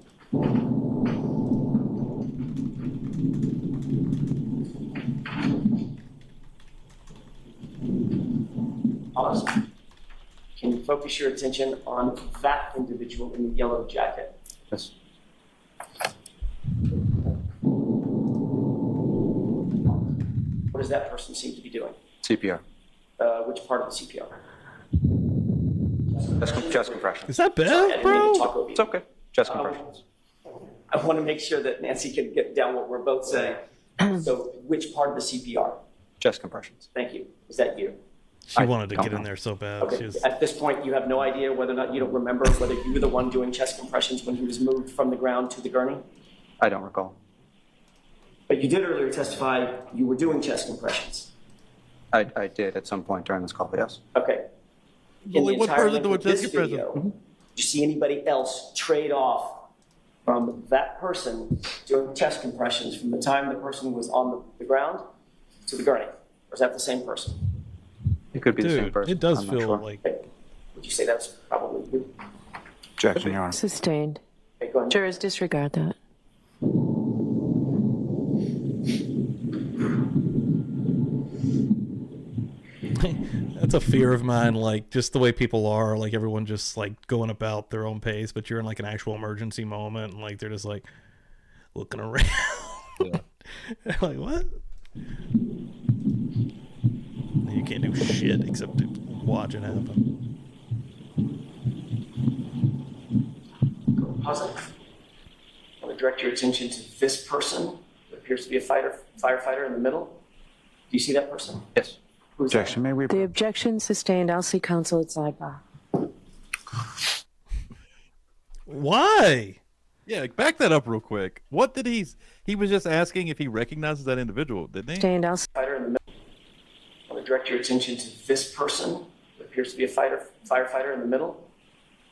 Pause. Can you focus your attention on that individual in the yellow jacket? Yes. What does that person seem to be doing? CPR. Which part of the CPR? Chest compression. is that Sorry, I bad, didn't mean bro? to talk over you. It's okay. Chest compressions. I want to make sure that Nancy can get down what we're both saying. So which part of the CPR? Chest compressions. Thank you. Is that you? She I wanted to don't get in know. there so bad. Okay. She was, At this point, you have no idea whether or not you don't remember whether you were the one doing chest compressions when he was moved from the ground to the gurney? I don't recall. But you did earlier testify you were doing chest compressions. I did at some point during this call, yes. Okay. In Only the one entire person length doing of this chest compressions. video, did you see anybody else trade off from that person doing chest compressions from the time the person was on the ground to the gurney? Or is that the same person? It could be the same dude, person. it does I'm not feel sure. like Okay. Would you say that's probably you? Objection, Your Honor. Sustained. Okay, go ahead. Jurors disregard that. that's a fear of mine. Like just the way people are, like everyone just like going about their own pace, but you're in like an actual emergency moment, and like they're just like looking around. Yeah. like what? You can't do shit except to watch it happen. Pause it. I want to direct your attention to this person. Who appears to be a firefighter in the middle. Do you see that person? Yes. Who's that? Objection, may we? The objection sustained. I'll see counsel at sidebar. Why? Yeah, back that up real quick. What did he was just asking if he recognizes that individual, didn't he? Sustained. I'll Firefighter in the middle. I want to direct your attention to this person. Who appears to be a firefighter in the middle.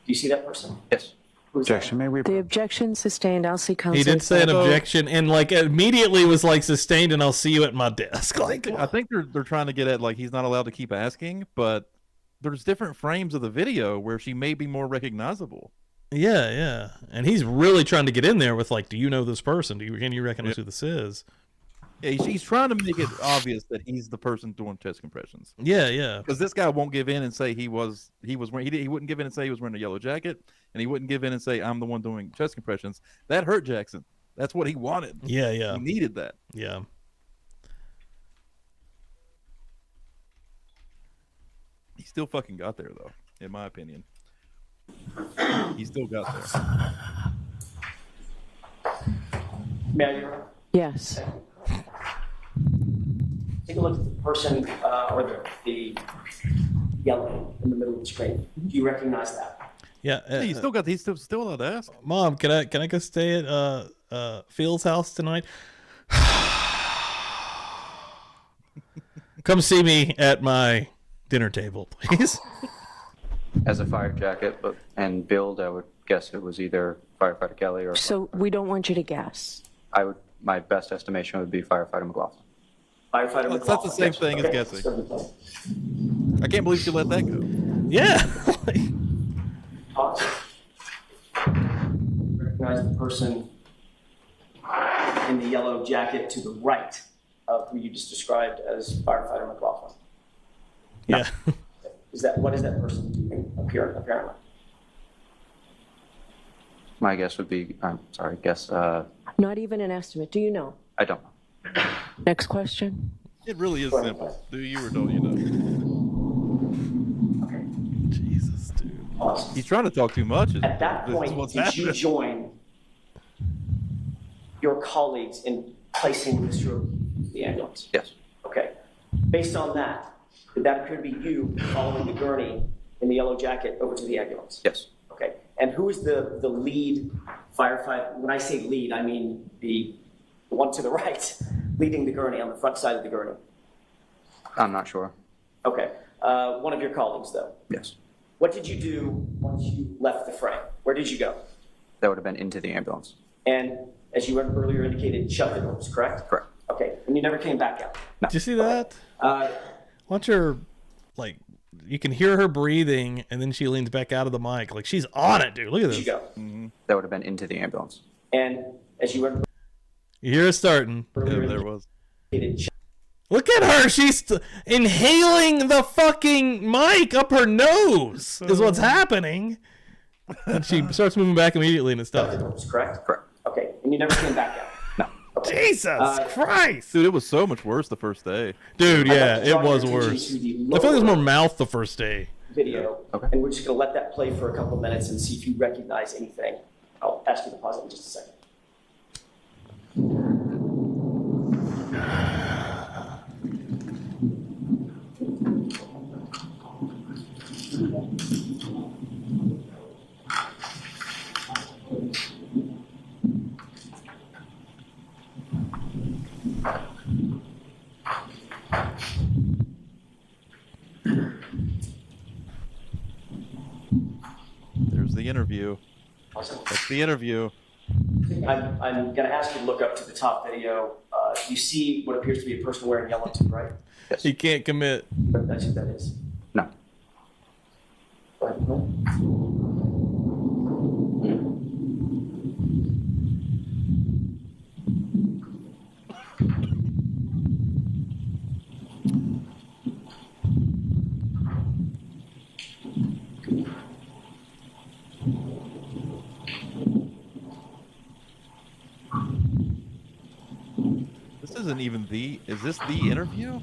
Do you see that person? Yes. Who's that? Objection, may we? The objection sustained. I'll see counsel. He did at say an sidebar. objection, and like immediately was like sustained, and I'll see you at my desk. Like I think they're trying to get at like he's not allowed to keep asking, but there's different frames of the video where she may be more recognizable. yeah, and he's really trying to get in there with like, do you know this person? Can you recognize who this is? Yeah, he's trying to make it obvious that he's the person doing chest compressions. Yeah. Because this guy won't give in and say he was wearing he wouldn't give in and say he was wearing a yellow jacket, and he wouldn't give in and say I'm the one doing chest compressions. That hurt Jackson. That's what he wanted. Yeah. He needed that. Yeah. He still fucking got there though, in my opinion. He still got there. May I, Your Honor? Yes. Take a look at the person or the yellow in the middle of the screen. Do you recognize that? Yeah. He's still allowed to ask. Mom, can I go stay at Phil's house tonight? Come see me at my dinner table, please. As a fire jacket, and build, I would guess it was either firefighter Kelly or So we don't want you to guess. my best estimation would be firefighter McLaughlin. Firefighter That's the McLaughlin. same thing as Okay. guessing. I can't believe she let that go. Yeah. Pause. Recognize the person in the yellow jacket to the right of who you just described as firefighter McLaughlin. Yeah. What is that person doing apparently? My guess would be, I'm sorry, Not even an estimate. Do you know? I don't know. Next question. It really is simple. Do you or don't you know? Okay. Jesus, dude. Awesome. He's trying to talk too much. At that This is point, what's did you happening. join your colleagues in placing Mr. O'Keefe in the ambulance? Yes. Okay. Based on that, did that appear to be you following the gurney in the yellow jacket over to the ambulance? Yes. Okay. And who is the lead firefighter? When I say lead, I mean the one to the right, leading the gurney on the front side of the gurney. I'm not sure. Okay. One of your colleagues, though. Yes. What did you do once you left the frame? Where did you go? That would have been into the ambulance. And as you earlier indicated, shut the doors, correct? Correct. Okay. And you never came back out? Did you see that? Uh, Watch her, like, you can hear her breathing, and then she leans back out of the mic. Like, she's on it, dude. Look at where did this. you go? That would have been into the ambulance. And as you You hear it starting. earlier Yeah, there was. indicated, Look at her. She's inhaling the fucking mic up her nose is what's happening. And she starts moving back immediately, and it shut the stops. doors, correct? Correct. Okay. And you never came back out? No. Okay. Jesus Christ. Dude, it was so much worse the first day. Dude, I'd yeah, like to it draw your was attention worse. to the I feel like there's lower more mouth the first day. video, Okay. and we're just going to let that play for a couple of minutes and see if you recognize anything. I'll ask you to pause it in just a second. There's the interview. Awesome. That's the interview. I'm going to ask you to look up to the top video. You see what appears to be a person wearing yellow too, right? Yes. He can't commit. That's who that is. No. Go ahead. This isn't even the. Is this the interview?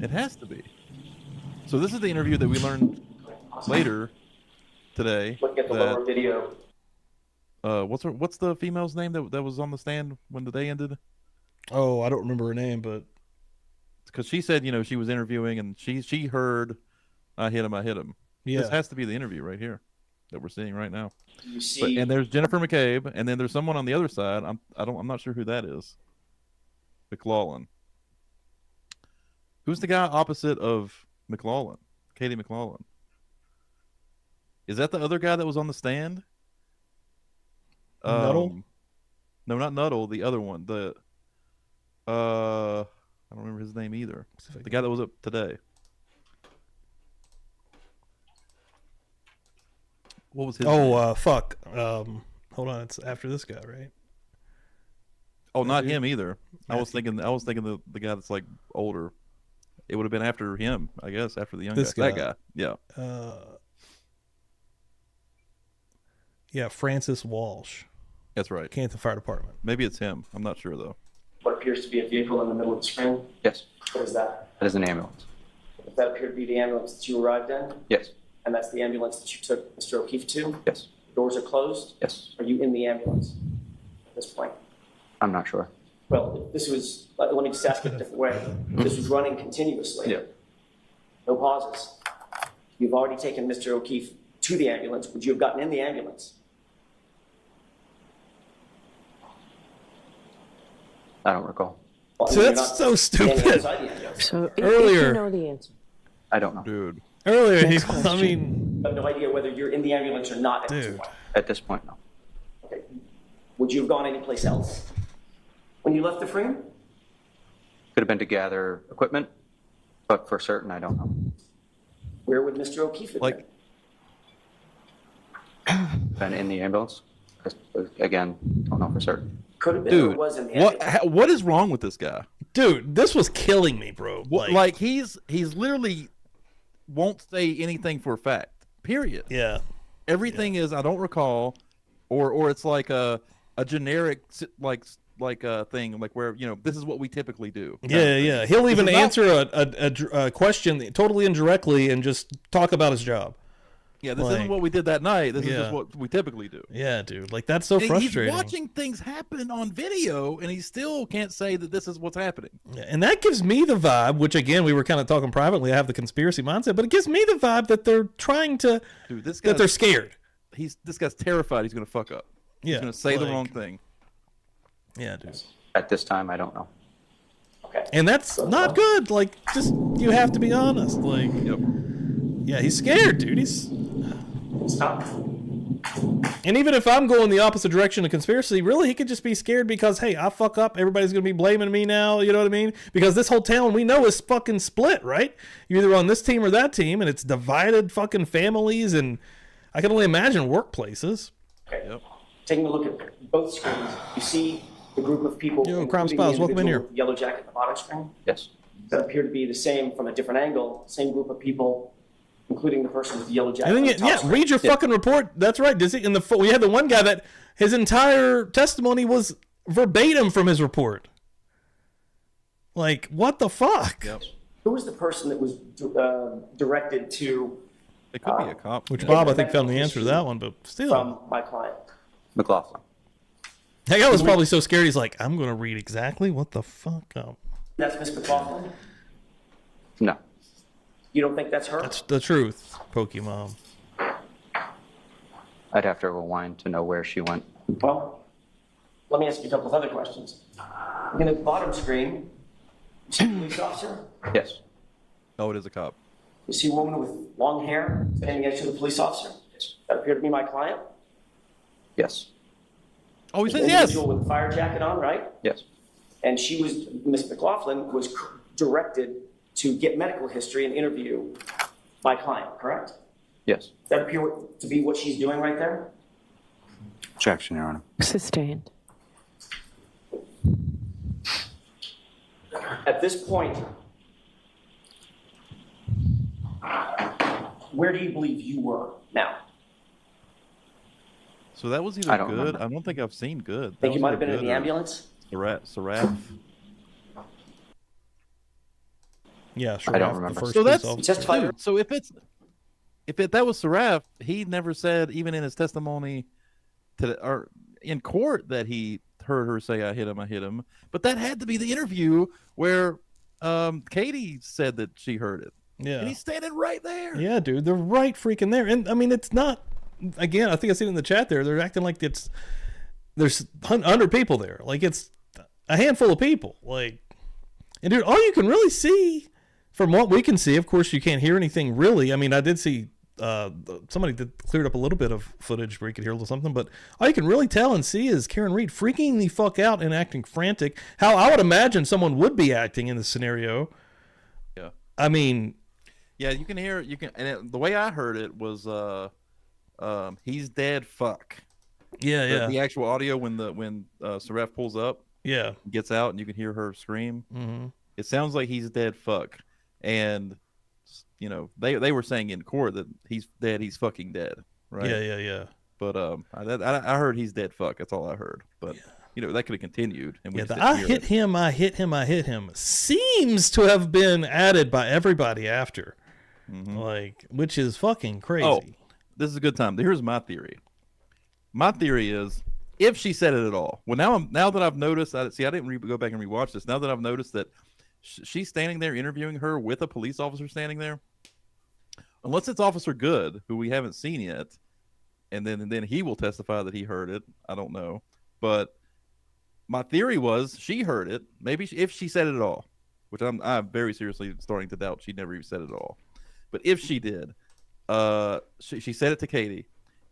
It has to be. So this is the interview that we learned later today. Look at the that, lower video. what's the female's name that was on the stand when the day ended? Oh, I don't remember her name, but Because she said, she was interviewing and she heard, I hit him. yeah. This has to be the interview right here that we're seeing right now. You see, And there's Jennifer McCabe, and then there's someone on the other side. I'm not sure who that is. McLaughlin. Who's the guy opposite of McLaughlin? Katie McLaughlin. Is that the other guy that was on the stand? Nuttall? No, not Nuttall. The other one. I don't remember his name either. The guy that was up today. What was his name? Oh, fuck. Hold on. It's after this guy, right? Oh, not him either. I was Matthew. thinking the guy that's like older. It would have been after him, I guess, after the young This guy. guy. That guy. Yeah. Yeah, Francis Walsh, That's right. Canton Fire Department. Maybe it's him. I'm not sure though. what appears to be a vehicle in the middle of the screen. Yes. What is that? That is an ambulance. Does that appear to be the ambulance that you arrived in? Yes. And that's the ambulance that you took Mr. O'Keefe to? Yes. Doors are closed? Yes. Are you in the ambulance at this point? I'm not sure. Well, if this was, let me just ask it a different way. If this was running continuously. Yeah. No pauses. You've already taken Mr. O'Keefe to the ambulance. Would you have gotten in the ambulance? I don't recall. Well, I So mean, you're that's not so standing stupid. outside the ambulance. So if Earlier- you know the answer. I don't know. Dude. Earlier, he, Next I question. mean, You have no idea whether you're in the ambulance or not at this dude. point. At this point, no. Okay. Would you have gone anyplace else when you left the frame? Could have been to gather equipment, but for certain, I don't know. Where would Mr. O'Keefe have Like- been? Been in the ambulance? Again, don't know for certain. Could have been or Dude. was in the ambulance. What is wrong with this guy? dude, this was killing me, bro. Like he's literally won't say anything for a fact. Period. Yeah. Everything is I don't recall, or it's like a generic like a thing like where this is what we typically do. Yeah. He'll even answer a question totally indirectly and just talk about his job. Yeah, this isn't what we did that night. This is just what we typically do. Yeah, dude. Like, that's so frustrating. He's watching things happen on video, and he still can't say that this is what's happening. Yeah, and that gives me the vibe, which, again, we were kind of talking privately. I have the conspiracy mindset, but it gives me the vibe that they're trying to, dude, that they're scared. This guy's terrified he's going to fuck up. Yeah, he's going to say the wrong thing. Yeah, dude. At this time, I don't know. Okay. And that's not good. Like, just, you have to be honest. Like, yeah, he's scared, dude. He's... Stop. And even if I'm going the opposite direction of conspiracy, really, he could just be scared because, hey, I fuck up. Everybody's going to be blaming me now. You know what I mean? Because this whole town we know is fucking split, right? You're either on this team or that team, and it's divided fucking families, and I can only imagine workplaces. Okay. Yep. Taking a look at both screens, you see the group of people. Yo, Crime Spies, welcome in here. Yellow jacket at the bottom screen? Yes. That appear to be the same from a different angle, same group of people, including the person with the yellow jacket. And then, read your fucking report. That's right. We had the one guy that his entire testimony was verbatim from his report. Like, what the fuck? Yep. Who was the person that was directed to? It could be a cop. Which Bob, I think, found the answer to that one, but still. From my client. McLaughlin. That guy was probably so scared, he's like, I'm going to read exactly what the fuck up. That's Miss McLaughlin? No. You don't think that's her? That's the truth, Pokemon. I'd have to rewind to know where she went. Well, let me ask you a couple of other questions. Looking at the bottom screen, you see a police officer? Yes. Oh, it is a cop. You see a woman with long hair standing next to the police officer? Yes. That appeared to be my client? Yes. Oh, he The says yes. individual with the fire jacket on, right? Yes. And Miss McLaughlin was directed to get medical history and interview my client, correct? Yes. Does that appear to be what she's doing right there? Objection, Your Honor. Sustained. At this point, where do you believe you were now? So that was I either don't good. remember. I don't think I've seen good. Think you might have been in the ambulance? Saraf. Yeah, sure. I don't remember. The first So that's police officer. Justified. dude. So if that was Saraf, he never said even in his testimony or in court that he heard her say I hit him. But that had to be the interview where Katie said that she heard it. Yeah. And he's standing right there. Yeah, dude, they're right freaking there. And I mean, it's not. Again, I think I seen it in the chat there. They're acting like there's 100 people there. Like it's a handful of people. Like, and dude, all you can really see from what we can see, of course, you can't hear anything really. I mean, I did see somebody cleared up a little bit of footage where you could hear a little something, but all you can really tell and see is Karen Reed freaking the fuck out and acting frantic. How I would imagine someone would be acting in this scenario. Yeah. I mean, yeah, you can hear and the way I heard it was he's dead fuck. Yeah. The actual audio when Saraf pulls up, gets out and you can hear her scream. Mm-hmm. It sounds like he's dead fuck. And they were saying in court that he's dead, he's fucking dead, right? Yeah. But I heard he's dead fuck. That's all I heard. But that could have continued. And I hit him seems to have been added by everybody after. Mm-hmm. Like, which is fucking crazy. Oh, this is a good time. Here's my theory. My theory is if she said it at all. Well, now that I've noticed, I didn't go back and rewatch this. Now that I've noticed that she's standing there interviewing her with a police officer standing there, unless it's Officer Good, who we haven't seen yet, and then he will testify that he heard it. I don't know, but my theory was she heard it. Maybe if she said it at all, which I'm very seriously starting to doubt she never even said it at all. But if she did, she said it to Katie.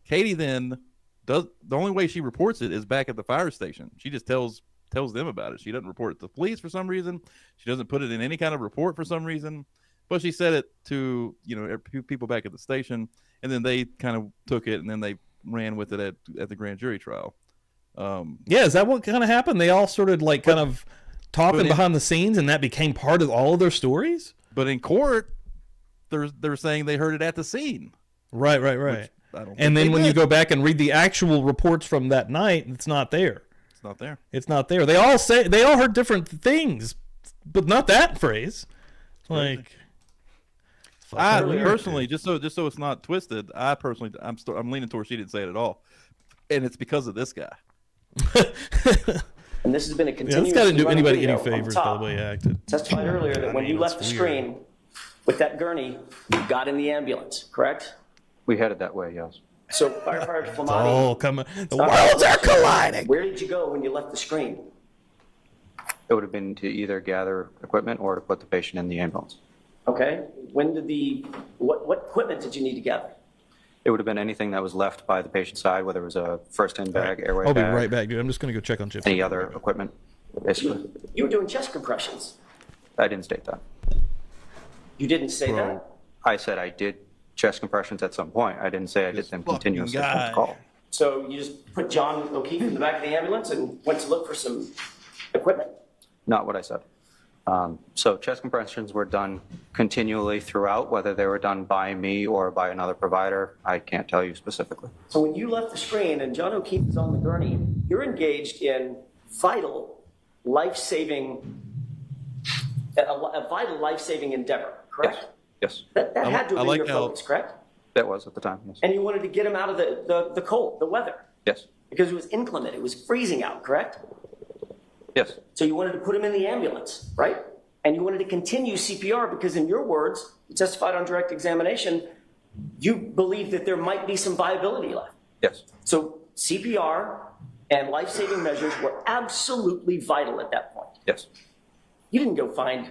Katie then the only way she reports it is back at the fire station. She just tells them about it. She doesn't report it to the police for some reason. She doesn't put it in any kind of report for some reason. But she said it to people back at the station, and then they kind of took it and then they ran with it at the grand jury trial. Is that what kind of happened? They all sort of like kind of talking behind the scenes, and that became part of all of their stories? But in court, they're saying they heard it at the scene. Right. And then when you go back and read the actual reports from that night, it's not there. It's not there. They all heard different things, but not that phrase. Like, I personally, just so it's not twisted, I'm leaning towards she didn't say it at all, and it's because of this guy. And this has been a continuous. This guy didn't do anybody any favors by the way he acted. Testified earlier that when you left the screen with that gurney, you got in the ambulance, correct? We headed that way, yes. So firefighter Flamati, the worlds are colliding. Where did you go when you left the screen? It would have been to either gather equipment or to put the patient in the ambulance. Okay. When did what equipment did you need to gather? It would have been anything that was left by the patient's side, whether it was a first-in bag, airway I'll bag. be right back, dude. I'm just going to go check on Chip. Any other equipment, basically. You were doing chest compressions. I didn't state that. You didn't say that? I said I did chest compressions at some point. I didn't say I did them continuously from the call. So you just put John O'Keefe in the back of the ambulance and went to look for some equipment? Not what I said. So chest compressions were done continually throughout, whether they were done by me or by another provider, I can't tell you specifically. So when you left the screen and John O'Keefe is on the gurney, you're engaged in vital, life-saving, a vital life-saving endeavor, correct? Yes. That had to have been your focus, correct? That was at the time, yes. And you wanted to get him out of the cold, the weather, Yes. because it was inclement, it was freezing out, correct? Yes. So you wanted to put him in the ambulance, right? And you wanted to continue CPR because in your words, you testified on direct examination, you believe that there might be some viability left. Yes. So CPR and life-saving measures were absolutely vital at that point. Yes. You didn't go find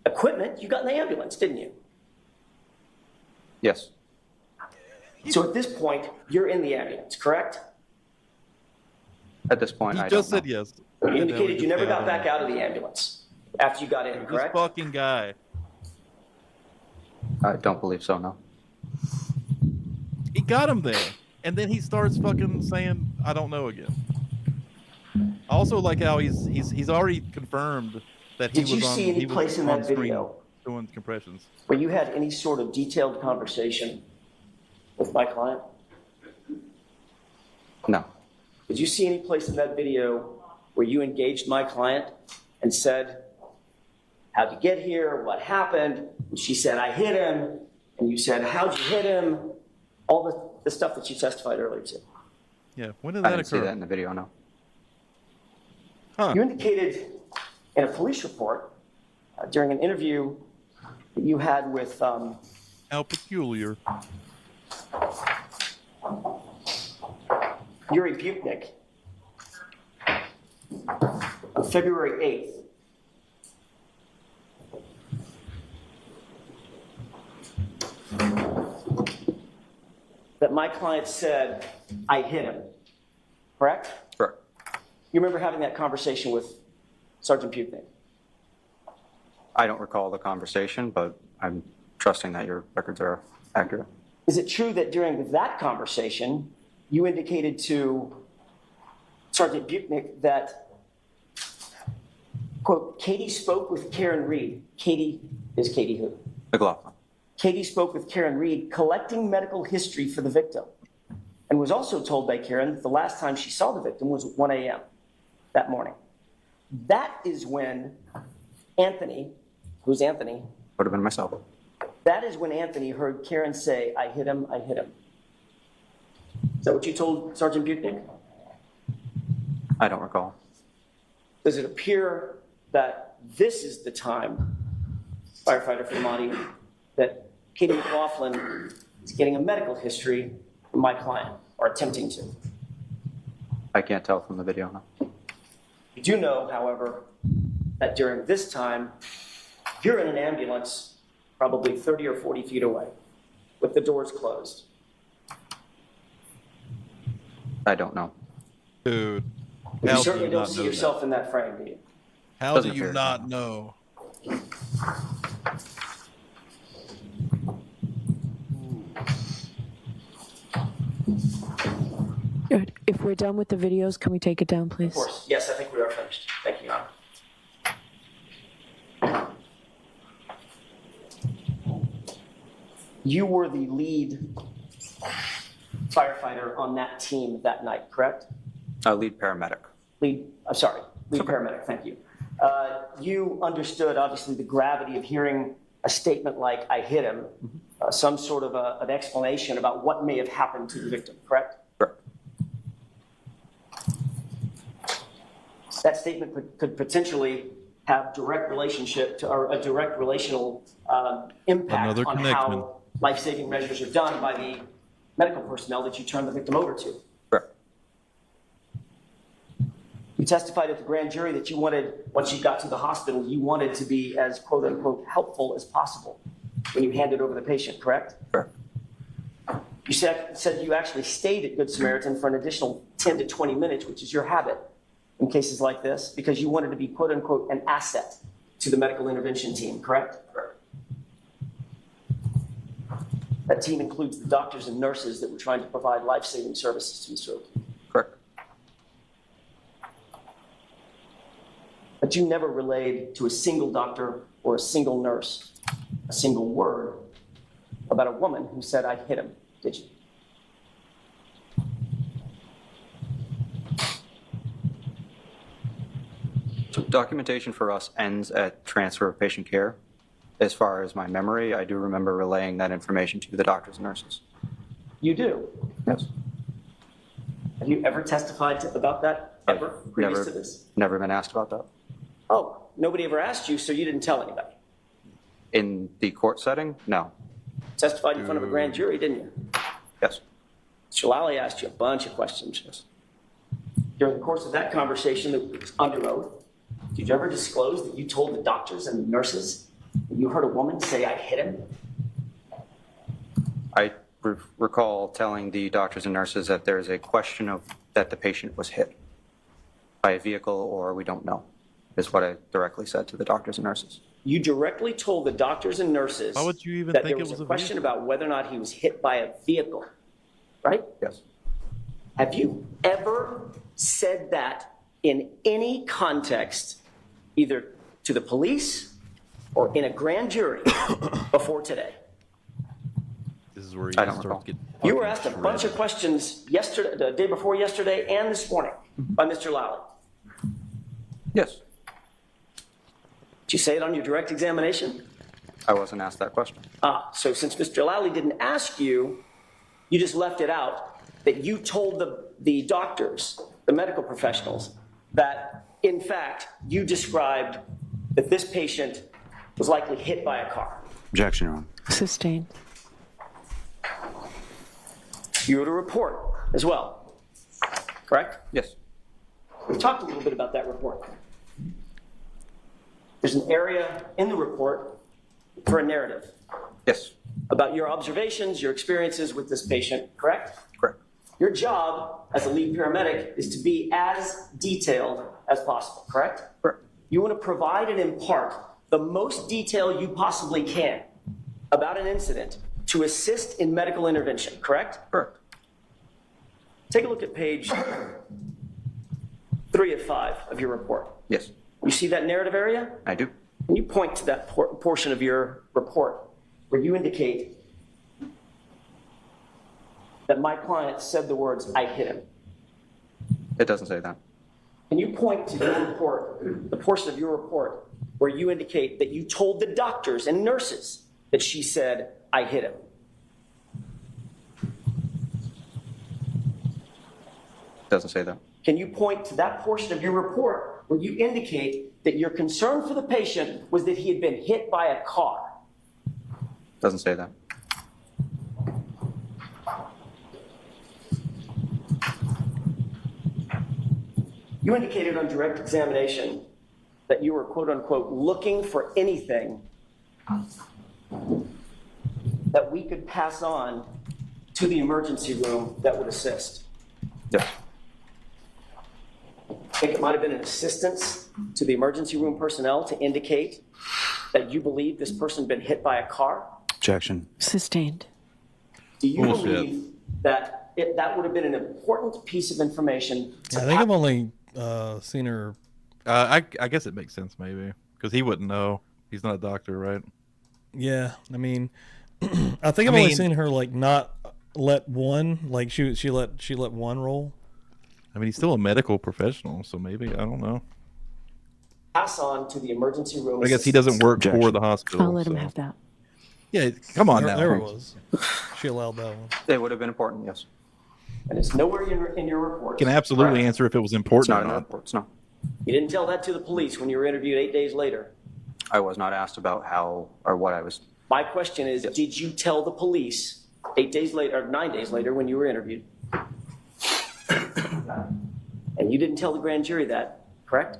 equipment, you got in the ambulance, didn't you? Yes. So at this point, you're in the ambulance, correct? At this point, I He don't just said know. yes. You indicated you never got back out of the ambulance after you got in, This correct? fucking guy. I don't believe so, no. He got him there, and then he starts fucking saying, "I don't know" again. I also like how he's already confirmed that he Did you was on. see any he was place in on that screen video doing compressions. where you had any sort of detailed conversation with my client? No. Did you see any place in that video where you engaged my client and said, how'd you get here? What happened? And she said, I hit him. And you said, how'd you hit him? All the stuff that you testified earlier to. Yeah, when did I that didn't see occur? that in the video, no. Huh. You indicated in a police report during an interview that you had with How peculiar. Yuri Butnik on February 8th. That my client said, I hit him, correct? Correct. You remember having that conversation with Sergeant Butnik? I don't recall the conversation, but I'm trusting that your records are accurate. Is it true that during that conversation, you indicated to Sergeant Butnik that, quote, Katie spoke with Karen Reed. Katie is Katie who? McLaughlin. Katie spoke with Karen Reed, collecting medical history for the victim, and was also told by Karen that the last time she saw the victim was at 1 a.m. that morning. That is when Anthony, who's Anthony? Would have been myself. That is when Anthony heard Karen say, I hit him, I hit him. Is that what you told Sergeant Butnik? I don't recall. Does it appear that this is the time, firefighter Flamati, that Katie McLaughlin is getting a medical history from my client, or attempting to? I can't tell from the video, no. You do know, however, that during this time, you're in an ambulance probably 30 or 40 feet away with the doors closed. I don't know. Dude. You How do certainly you don't not see know yourself that? in that frame, do you? How Doesn't do you appear. not know? Good. If we're done with the videos, can we take it down, please? Of course. Yes, I think we are finished. Thank you, Your Honor. You were the lead firefighter on that team that night, correct? Lead paramedic. Lead paramedic, thank you. You understood, obviously, the gravity of hearing a statement like, I hit him, some sort of an explanation about what may have happened to the victim, correct? Correct. That statement could potentially have direct relationship to, or a direct relational impact Another on connection. how life-saving measures are done by the medical personnel that you turn the victim over to. Correct. You testified at the grand jury that you wanted, once you got to the hospital, you wanted to be as quote unquote helpful as possible when you handed over the patient, correct? Correct. You said you actually stayed at Good Samaritan for an additional 10 to 20 minutes, which is your habit in cases like this, because you wanted to be quote unquote an asset to the medical intervention team, correct? Correct. That team includes the doctors and nurses that were trying to provide life-saving services to Mr. O'Keefe. Correct. But you never relayed to a single doctor or a single nurse a single word about a woman who said, I hit him, did you? So documentation for us ends at transfer of patient care. As far as my memory, I do remember relaying that information to the doctors and nurses. You do? Yes. Have you ever testified about that, ever, previous to this? Never been asked about that. Oh, nobody ever asked you, so you didn't tell anybody? In the court setting, no. Testified in front of a grand jury, didn't you? Yes. Mr. Lally asked you a bunch of questions. Yes. During the course of that conversation that was under oath, did you ever disclose that you told the doctors and the nurses that you heard a woman say, I hit him? I recall telling the doctors and nurses that there's a question of that the patient was hit by a vehicle or we don't know, is what I directly said to the doctors and nurses. You directly told the doctors and nurses Why would you even that think there it was was a a question vehicle? about whether or not he was hit by a vehicle, right? Yes. Have you ever said that in any context, either to the police or in a grand jury before today? This is where I you don't start recall. to get You were fucking asked a bunch of shredded. questions yesterday, the day before yesterday, and this morning by Mr. Lally. Yes. Did you say it on your direct examination? I wasn't asked that question. So since Mr. Lally didn't ask you, you just left it out, that you told the doctors, the medical professionals, that in fact you described that this patient was likely hit by a car. Objection, Your Honor. Sustained. You wrote a report as well, correct? Yes. We've talked a little bit about that report. There's an area in the report for a narrative Yes. about your observations, your experiences with this patient, correct? Correct. Your job as a lead paramedic is to be as detailed as possible, correct? Correct. You want to provide and impart the most detail you possibly can about an incident to assist in medical intervention, correct? Correct. Take a look at page 3 of 5 of your report. Yes. You see that narrative area? I do. Can you point to that portion of your report where you indicate that my client said the words, I hit him? It doesn't say that. Can you point to your report, the portion of your report, where you indicate that you told the doctors and nurses that she said, I hit him? It doesn't say that. Can you point to that portion of your report where you indicate that your concern for the patient was that he had been hit by a car? It doesn't say that. You indicated on direct examination that you were, quote unquote, looking for anything that we could pass on to the emergency room that would assist. Yes. I think it might have been an assistance to the emergency room personnel to indicate that you believe this person had been hit by a car. Objection. Sustained. Do you Bullshit. believe that that would have been an important piece of information to I think I've only seen her. I guess it makes sense maybe because he wouldn't know. He's not a doctor, right? Yeah, I mean, I think I've only seen her like not let one, like she let one roll. I mean, he's still a medical professional, so maybe, I don't know. Pass on to the emergency room. I guess he doesn't work for the hospital. I'll let him have that. Yeah, come on now. There it was. She allowed that one. It would have been important, yes. And it's nowhere in your report. Can absolutely answer if it was It's important not or in the not. reports, no. You didn't tell that to the police when you were interviewed 8 days later. I was not asked about how or what I was. My question is, did you tell the police 8 days later, or 9 days later when you were interviewed? And you didn't tell the grand jury that, correct?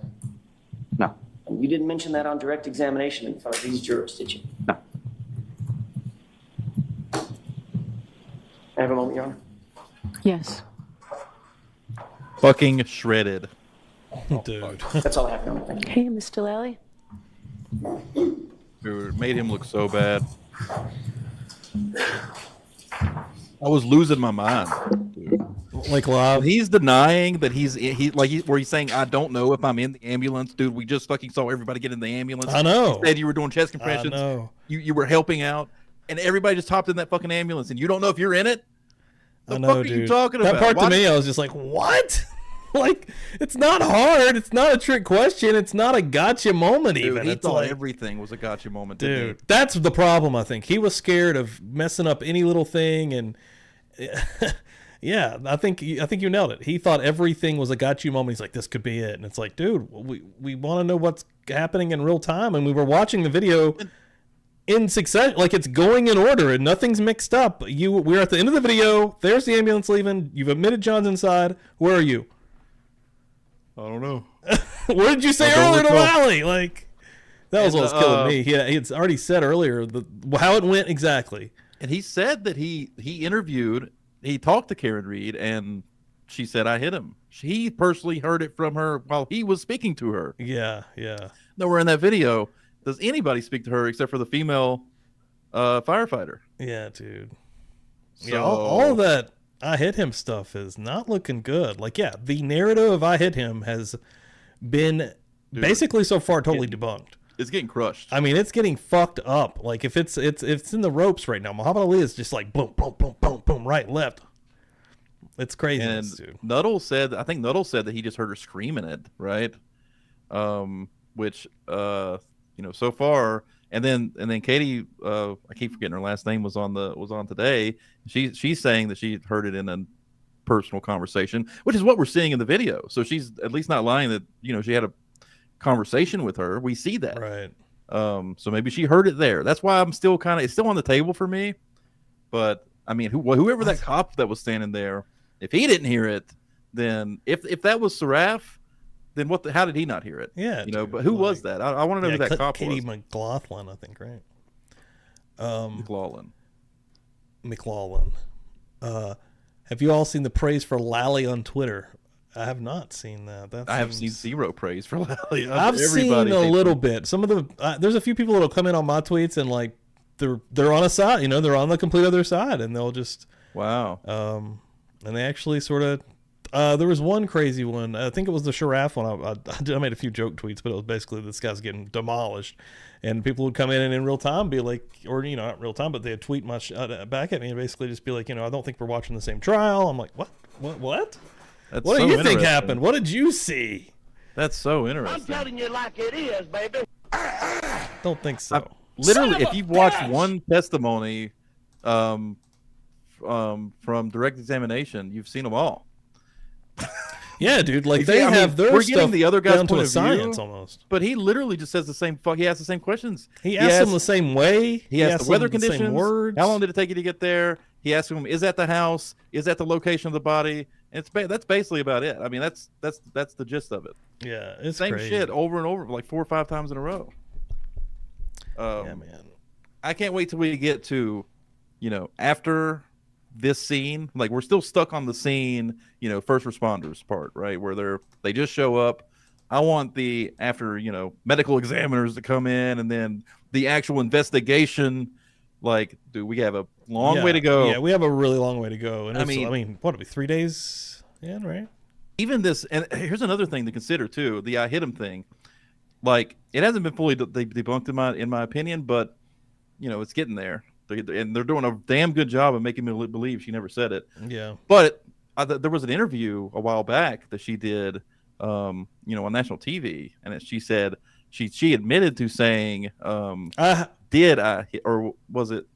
No, And you didn't mention that on direct examination in front of these jurors, did you? no. I have a moment, Your Honor. Yes. Fucking shredded. Dude. That's all I have, Your Honor. Thank you. Hey, Mr. Lally. Dude, made him look so bad. I was losing my mind. Dude. Like live. He's denying that where he's saying, I don't know if I'm in the ambulance. Dude, we just fucking saw everybody get in the ambulance. I know. You said you were doing chest compressions. I know. You were helping out, and everybody just hopped in that fucking ambulance, and you don't know if you're in it? The I know, fuck are dude. you talking that about? part Why to me, I was just like, what? Like, it's not hard. It's not a trick question. It's not a gotcha moment Dude, even. he It's thought like, everything was a gotcha moment, didn't dude, that's the problem, I think. He was scared of messing up any little thing, and yeah, I think you nailed it. He thought everything was a got you moment. He's like, this could be it. And it's like, dude, we want to know what's happening in real time, and we were watching the video in succession, like it's going in order and nothing's mixed up. We're at the end of the video. There's the ambulance leaving. You've admitted John's inside. Where are you? I don't know. What did you say I don't earlier to recall. Lally? Like, that was what was killing me. He had already said earlier how it went exactly. And he said that he talked to Karen Reed, and she said, I hit him. He personally heard it from her while he was speaking to her. Yeah. Nowhere in that video does anybody speak to her except for the female firefighter. Yeah, dude. So, Yeah, all of that I hit him stuff is not looking good. Like, yeah, the narrative of I hit him has been basically so far totally debunked. It's getting crushed. I mean, it's getting fucked up. Like, if it's in the ropes right now. Muhammad Ali is just like boom, boom, boom, boom, boom, right, left. It's crazy, dude. Nuttall said that he just heard her screaming it, right? Which so far, and then Katie, I keep forgetting her last name, was on today. She's saying that she heard it in a personal conversation, which is what we're seeing in the video. So she's at least not lying that she had a conversation with her. We see that, right? So maybe she heard it there. That's why I'm still it's still on the table for me. But I mean, whoever that cop that was standing there, if he didn't hear it, then if that was Saraf, then how did he not hear it? Yeah, but who was that? I want to know who that cop Katie was. McLaughlin, I think, right? McLaughlin. Have you all seen the praise for Lally on Twitter? I have not seen that. I have seen zero praise for Lally. I've seen a little bit. Some of the there's a few people that'll come in on my tweets and like they're on a side, they're on the complete other side, and they'll just wow. And they actually sort of. There was one crazy one. I think it was the Sharaf one. I made a few joke tweets, but it was basically this guy's getting demolished, and people would come in and in real time be like, or not real time, but they'd tweet back at me and basically just be like, I don't think we're watching the same trial. I'm like, what? What do you think happened? What did you see? That's so interesting. I'm telling you like it is, baby. Don't think so. Literally, if you've watched one testimony from direct examination, you've seen them all. Yeah, dude. Like they have their we're stuff getting the other guy's down to point a of science view, almost. But he literally just says the same. He asks the same questions. He asks them the same way. He asks the weather conditions. Same words. How long did it take you to get there? He asks him, "Is that the house? Is that the location of the body?" And that's basically about it. I mean, that's the gist of it. Yeah, it's same crazy. shit over and over, like 4 or 5 times in a row. Yeah, man. I can't wait till we get to, after this scene. Like we're still stuck on the scene, first responders part, right, where they just show up. I want the after medical examiners to come in, and then the actual investigation. Like, dude, we have a long way to go. Yeah, we have a really long way to go. And I mean, what, it'll be 3 days in, right? Even this, and here's another thing to consider too: the I hit him thing. Like, it hasn't been fully debunked in my opinion, but it's getting there. And they're doing a damn good job of making me believe she never said it. Yeah. But there was an interview a while back that she did, on national TV, and she said she admitted to saying, "Did I hit, or was it?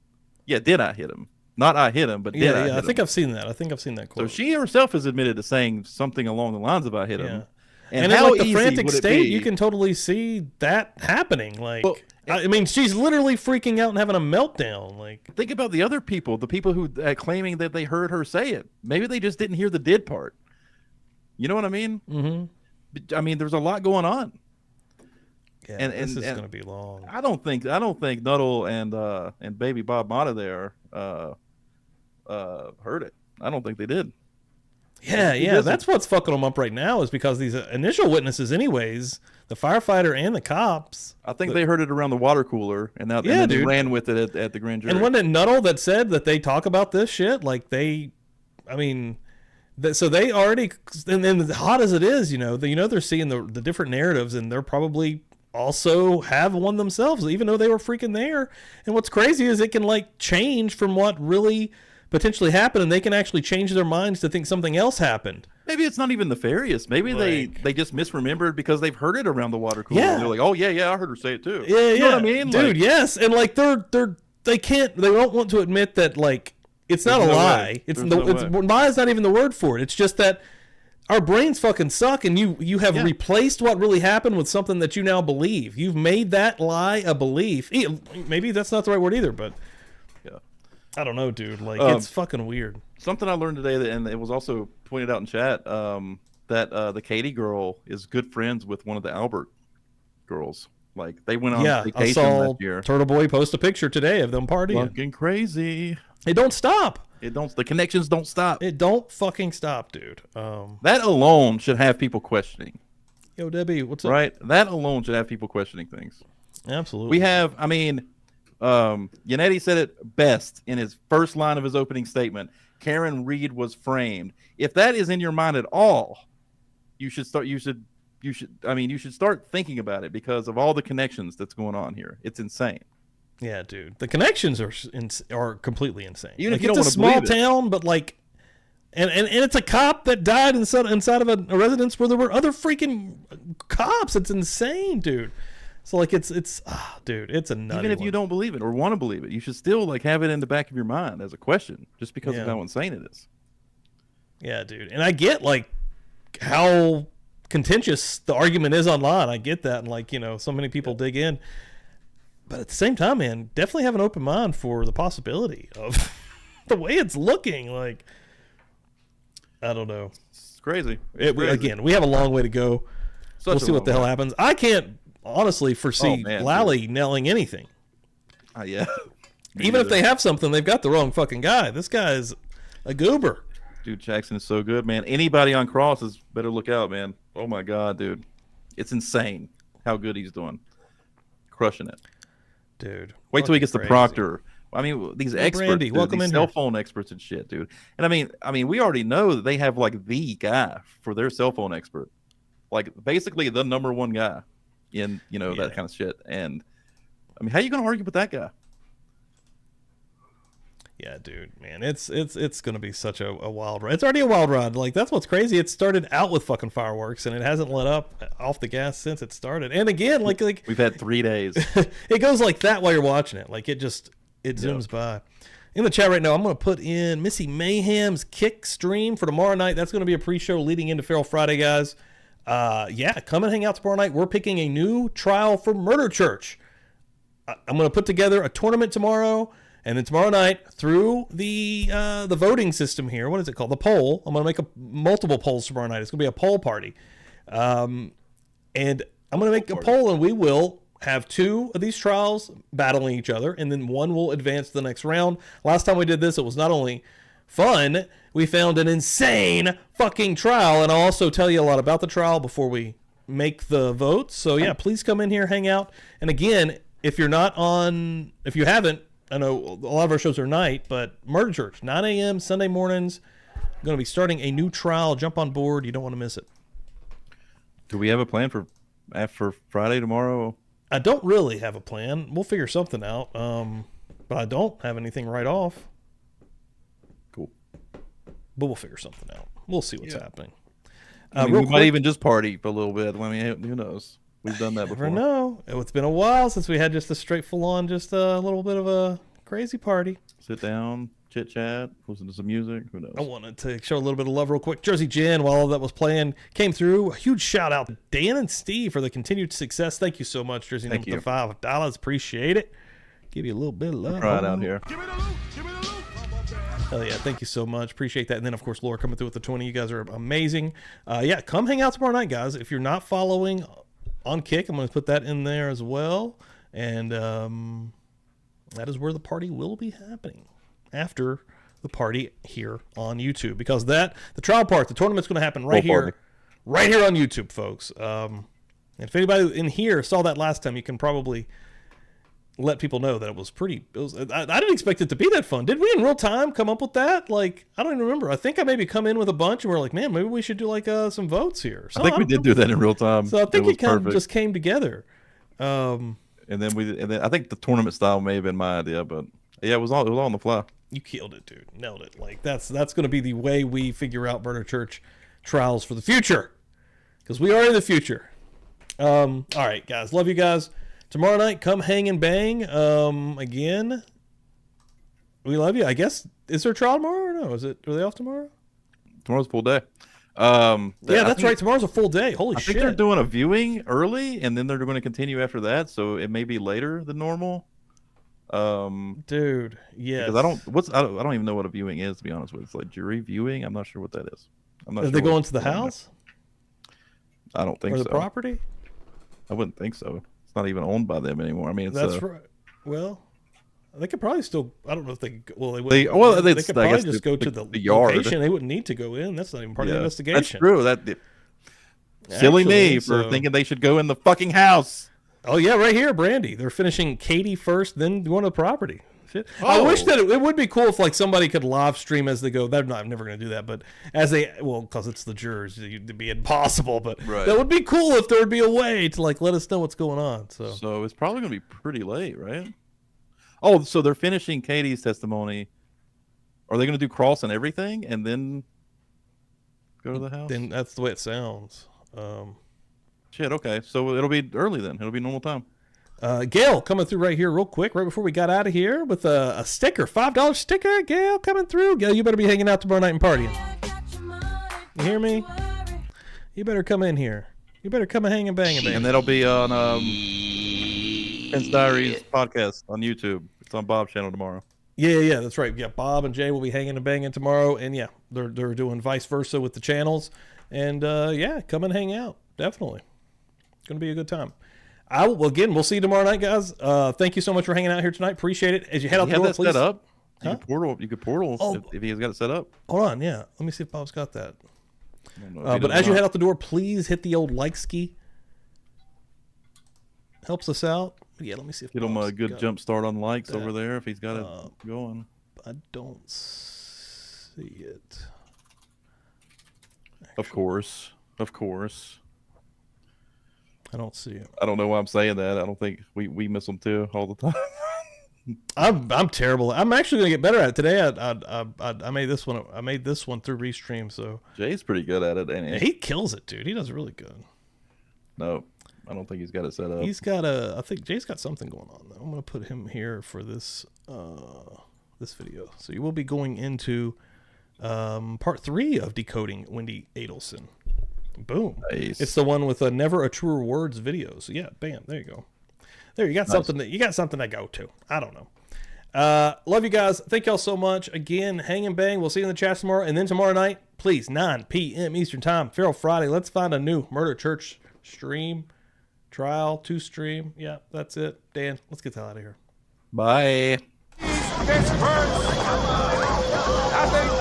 Yeah, did I hit him? Not I hit him, but did I hit him?" I think I've seen that. I think I've seen that quote. So she herself has admitted to saying something along the lines of "I hit him." And how in like the easy frantic would it state, be- you can totally see that happening. Like, Well, I mean, she's literally freaking out and having a meltdown. Like, think about the other people, the people who claiming that they heard her say it. Maybe they just didn't hear the "did" part. You know what I mean? mm-hmm. I mean, there's a lot going on. Yeah, And- this is and- going to be long. I don't think Nuttall and baby Bob Mata there heard it. I don't think they did. Yeah, that's what's fucking them up right now is because these initial witnesses, anyways, the firefighter and the cops. I think they heard it around the water cooler, and now Yeah, and then they dude. ran with it at the grand jury. And wasn't it Nuttall that said that they talk about this shit? Like so they already, and then as hot as it is, they're seeing the different narratives, and they're probably also have one themselves, even though they were freaking there. And what's crazy is it can like change from what really potentially happened, and they can actually change their minds to think something else happened. Maybe it's not even nefarious. Maybe they just misremembered because they've heard it around the water cooler. Yeah. They're like, oh yeah, I heard her say it too. Yeah, You know what I mean? dude. Like, Yes, and like they don't want to admit that like it's not a There's no lie. way. It's There's no way. lie is not even the word for it. It's just that our brains fucking suck, and you have replaced what really happened with something that you now believe. You've made that lie a belief. Maybe that's not the right word either, but Yeah. I don't know, dude. Like it's fucking weird. Something I learned today, and it was also pointed out in chat, that the Katie girl is good friends with one of the Albert girls. Like they went on I vacation saw last year. Turtle Boy post a picture today of them partying. Fucking crazy. It don't stop. The connections don't stop. It don't fucking stop, dude. That alone should have people questioning. Yo, Debbie, what's up? Right? That alone should have people questioning things. Absolutely. We have, Yannetti said it best in his first line of his opening statement. Karen Reed was framed. If that is in your mind at all, you should start thinking about it because of all the connections that's going on here. It's insane. Yeah, dude. The connections are completely insane. Even if Like, you don't it's a wanna small believe it. town, but like, and it's a cop that died inside of a residence where there were other freaking cops. It's insane, dude. So like, dude, it's a nutty Even if one. you don't believe it or want to believe it, you should still like have it in the back of your mind as a question, just because of how insane it is. Yeah, dude. And I get like how contentious the argument is online. I get that, and like so many people dig in. But at the same time, man, definitely have an open mind for the possibility of the way it's looking. Like, I don't know. It's crazy. Again, we have a long way to go. We'll see what the hell happens. I can't honestly foresee Lally nailing anything. Yeah. Even if they have something, they've got the wrong fucking guy. This guy is a goober. Dude, Jackson is so good, man. Anybody on crosses better look out, man. Oh my God, dude. It's insane how good he's doing. Crushing it. Dude. Wait till he gets to crazy. Proctor. I mean, these experts, Brandy, dude, welcome these in cell here. phone experts and shit, dude. And I mean, we already know that they have like the guy for their cell phone expert, like basically the number one guy in that kind of shit. And I mean, how are you gonna argue with that guy? Yeah, dude, man, it's gonna be such a wild ride. It's already a wild ride. Like that's what's crazy. It started out with fucking fireworks, and it hasn't let up off the gas since it started. And again, like we've had 3 days. It goes like that while you're watching it. Like it zooms by. In the chat right now, I'm gonna put in Missy Mayhem's kick stream for tomorrow night. That's gonna be a pre-show leading into Feral Friday, guys. Come and hang out tomorrow night. We're picking a new trial for Murder Church. I'm gonna put together a tournament tomorrow. And then tomorrow night, through the voting system here, what is it called? The poll. I'm going to make multiple polls tomorrow night. It's going to be a poll party. And I'm going to make a poll, and we will have 2 of these trials battling each other, and then one will advance to the next round. Last time we did this, it was not only fun, we found an insane fucking trial, and I'll also tell you a lot about the trial before we make the votes. So, yeah, please come in here, hang out. And again, if you haven't, I know a lot of our shows are night, but Murder Church, 9 a.m. Sunday mornings. Going to be starting a new trial. Jump on board. You don't want to miss it. Do we have a plan for Friday tomorrow? I don't really have a plan. We'll figure something out. but I don't have anything right off. Cool. But we'll figure something out. We'll see what's happening. I mean, Real we might quick, even just party for a little bit. I mean, who knows? We've done that before. never know. It's been a while since we had just a straight full-on, just a little bit of a crazy party. Sit down, chit chat, listen to some music. Who knows? I wanted to show a little bit of love real quick. Jersey Jen, while all that was playing, came through. A huge shout out to Dan and Steve for the continued success. Thank you so much, Jersey. Thank you. The $5. Appreciate it. Give you a little bit of love. Try it out here. Hell yeah, thank you so much. Appreciate that. And then, of course, Laura coming through with the 20. You guys are amazing. Yeah, come hang out tomorrow night, guys. If you're not following on Kick, I'm going to put that in there as well. And that is where the party will be happening after the party here on YouTube. Because the trial part, the tournament's going to happen right here on YouTube, folks. If anybody in here saw that last time, you can probably let people know that it was I didn't expect it to be that fun. Did we in real time come up with that? Like, I don't even remember. I think I maybe come in with a bunch and we're like, man, maybe we should do like some votes here. So I think we did do that in real time. So I think it kind perfect. of just came together. And then I think the tournament style may have been my idea, but yeah, it was all on the fly. You killed it, dude. Nailed it. Like that's going to be the way we figure out Murder Church trials for the future, because we are in the future. All right, guys. Love you guys. Tomorrow night, come hang and bang. Again, we love you. I guess, is there a trial tomorrow or no? Are they off tomorrow? Tomorrow's a full day. Yeah, that's right. Tomorrow's a full day. Holy I shit. think they're doing a viewing early, and then they're going to continue after that, so it may be later than normal. Dude, yeah. Because I don't even know what a viewing is, to be honest with you. It's like jury viewing. I'm not sure what that is. I'm not Are sure they going to the house? I don't think or so. the property? I wouldn't think so. It's not even owned by them anymore. I mean, it's That's right. Well, they could probably still. I don't know if they. Well, they would. They could probably just go to the yard. location. They wouldn't need to go in. That's not even part of the investigation. That's true. Silly me for so- thinking they should go in the fucking house. Oh yeah, right here, Brandy. They're finishing Katie first, then going to the property. Shit. I wish that it would be cool if like somebody could live stream as they go. I'm never going to do that, but as because it's the jurors, it'd be impossible. But that would be cool if there would be a way to like let us know what's going on. So it's probably going to be pretty late, right? Oh, so they're finishing Katie's testimony. Are they going to do cross and everything and then go to the house? Then that's the way it sounds. Shit. Okay, so it'll be early then. It'll be normal time. Gail coming through right here real quick, right before we got out of here with a sticker, $5 sticker. Gail coming through. Gail, you better be hanging out tomorrow night and partying. You hear me? You better come in here. You better come and hang and bang and bang. And that'll be on Prince Diaries podcast on YouTube. It's on Bob's channel tomorrow. Yeah, that's right. Yeah, Bob and Jay will be hanging and banging tomorrow, and yeah, they're doing vice versa with the channels. And yeah, come and hang out. Definitely, it's gonna be a good time. We'll see you tomorrow night, guys. Thank you so much for hanging out here tonight. Appreciate it. As you head out the door, please. Set up. Huh? You could portal if he's got it set up. Hold on, yeah. Let me see if Bob's got that. But as you head out the door, please hit the old like ski. Helps us out. Yeah, let me see if Get him a good jump start on likes that. over there if he's got it going. I don't see it. Of course. I don't see it. I don't know why I'm saying that. I don't think we miss them too all the time. I'm terrible. I'm actually gonna get better at it today. I made this one. I made this one through Restream. So Jay's pretty good at it, and he kills it, dude. He does really good. No, I don't think he's got it set up. He's got I think Jay's got something going on though. I'm gonna put him here for this this video. So you will be going into part 3 of decoding Wendy Adelson. Boom. Nice. It's the one with a Never a Truer Words video. So yeah, bam, there you go. There, you got something to go to. I don't know. Love you guys. Thank y'all so much. Again, hang and bang. We'll see you in the chat tomorrow. And then tomorrow night, please, 9 p.m. Eastern Time, Feral Friday. Let's find a new Murder Church stream, trial, 2 stream. Yeah, that's it. Dan, let's get the hell out of here. Bye. I think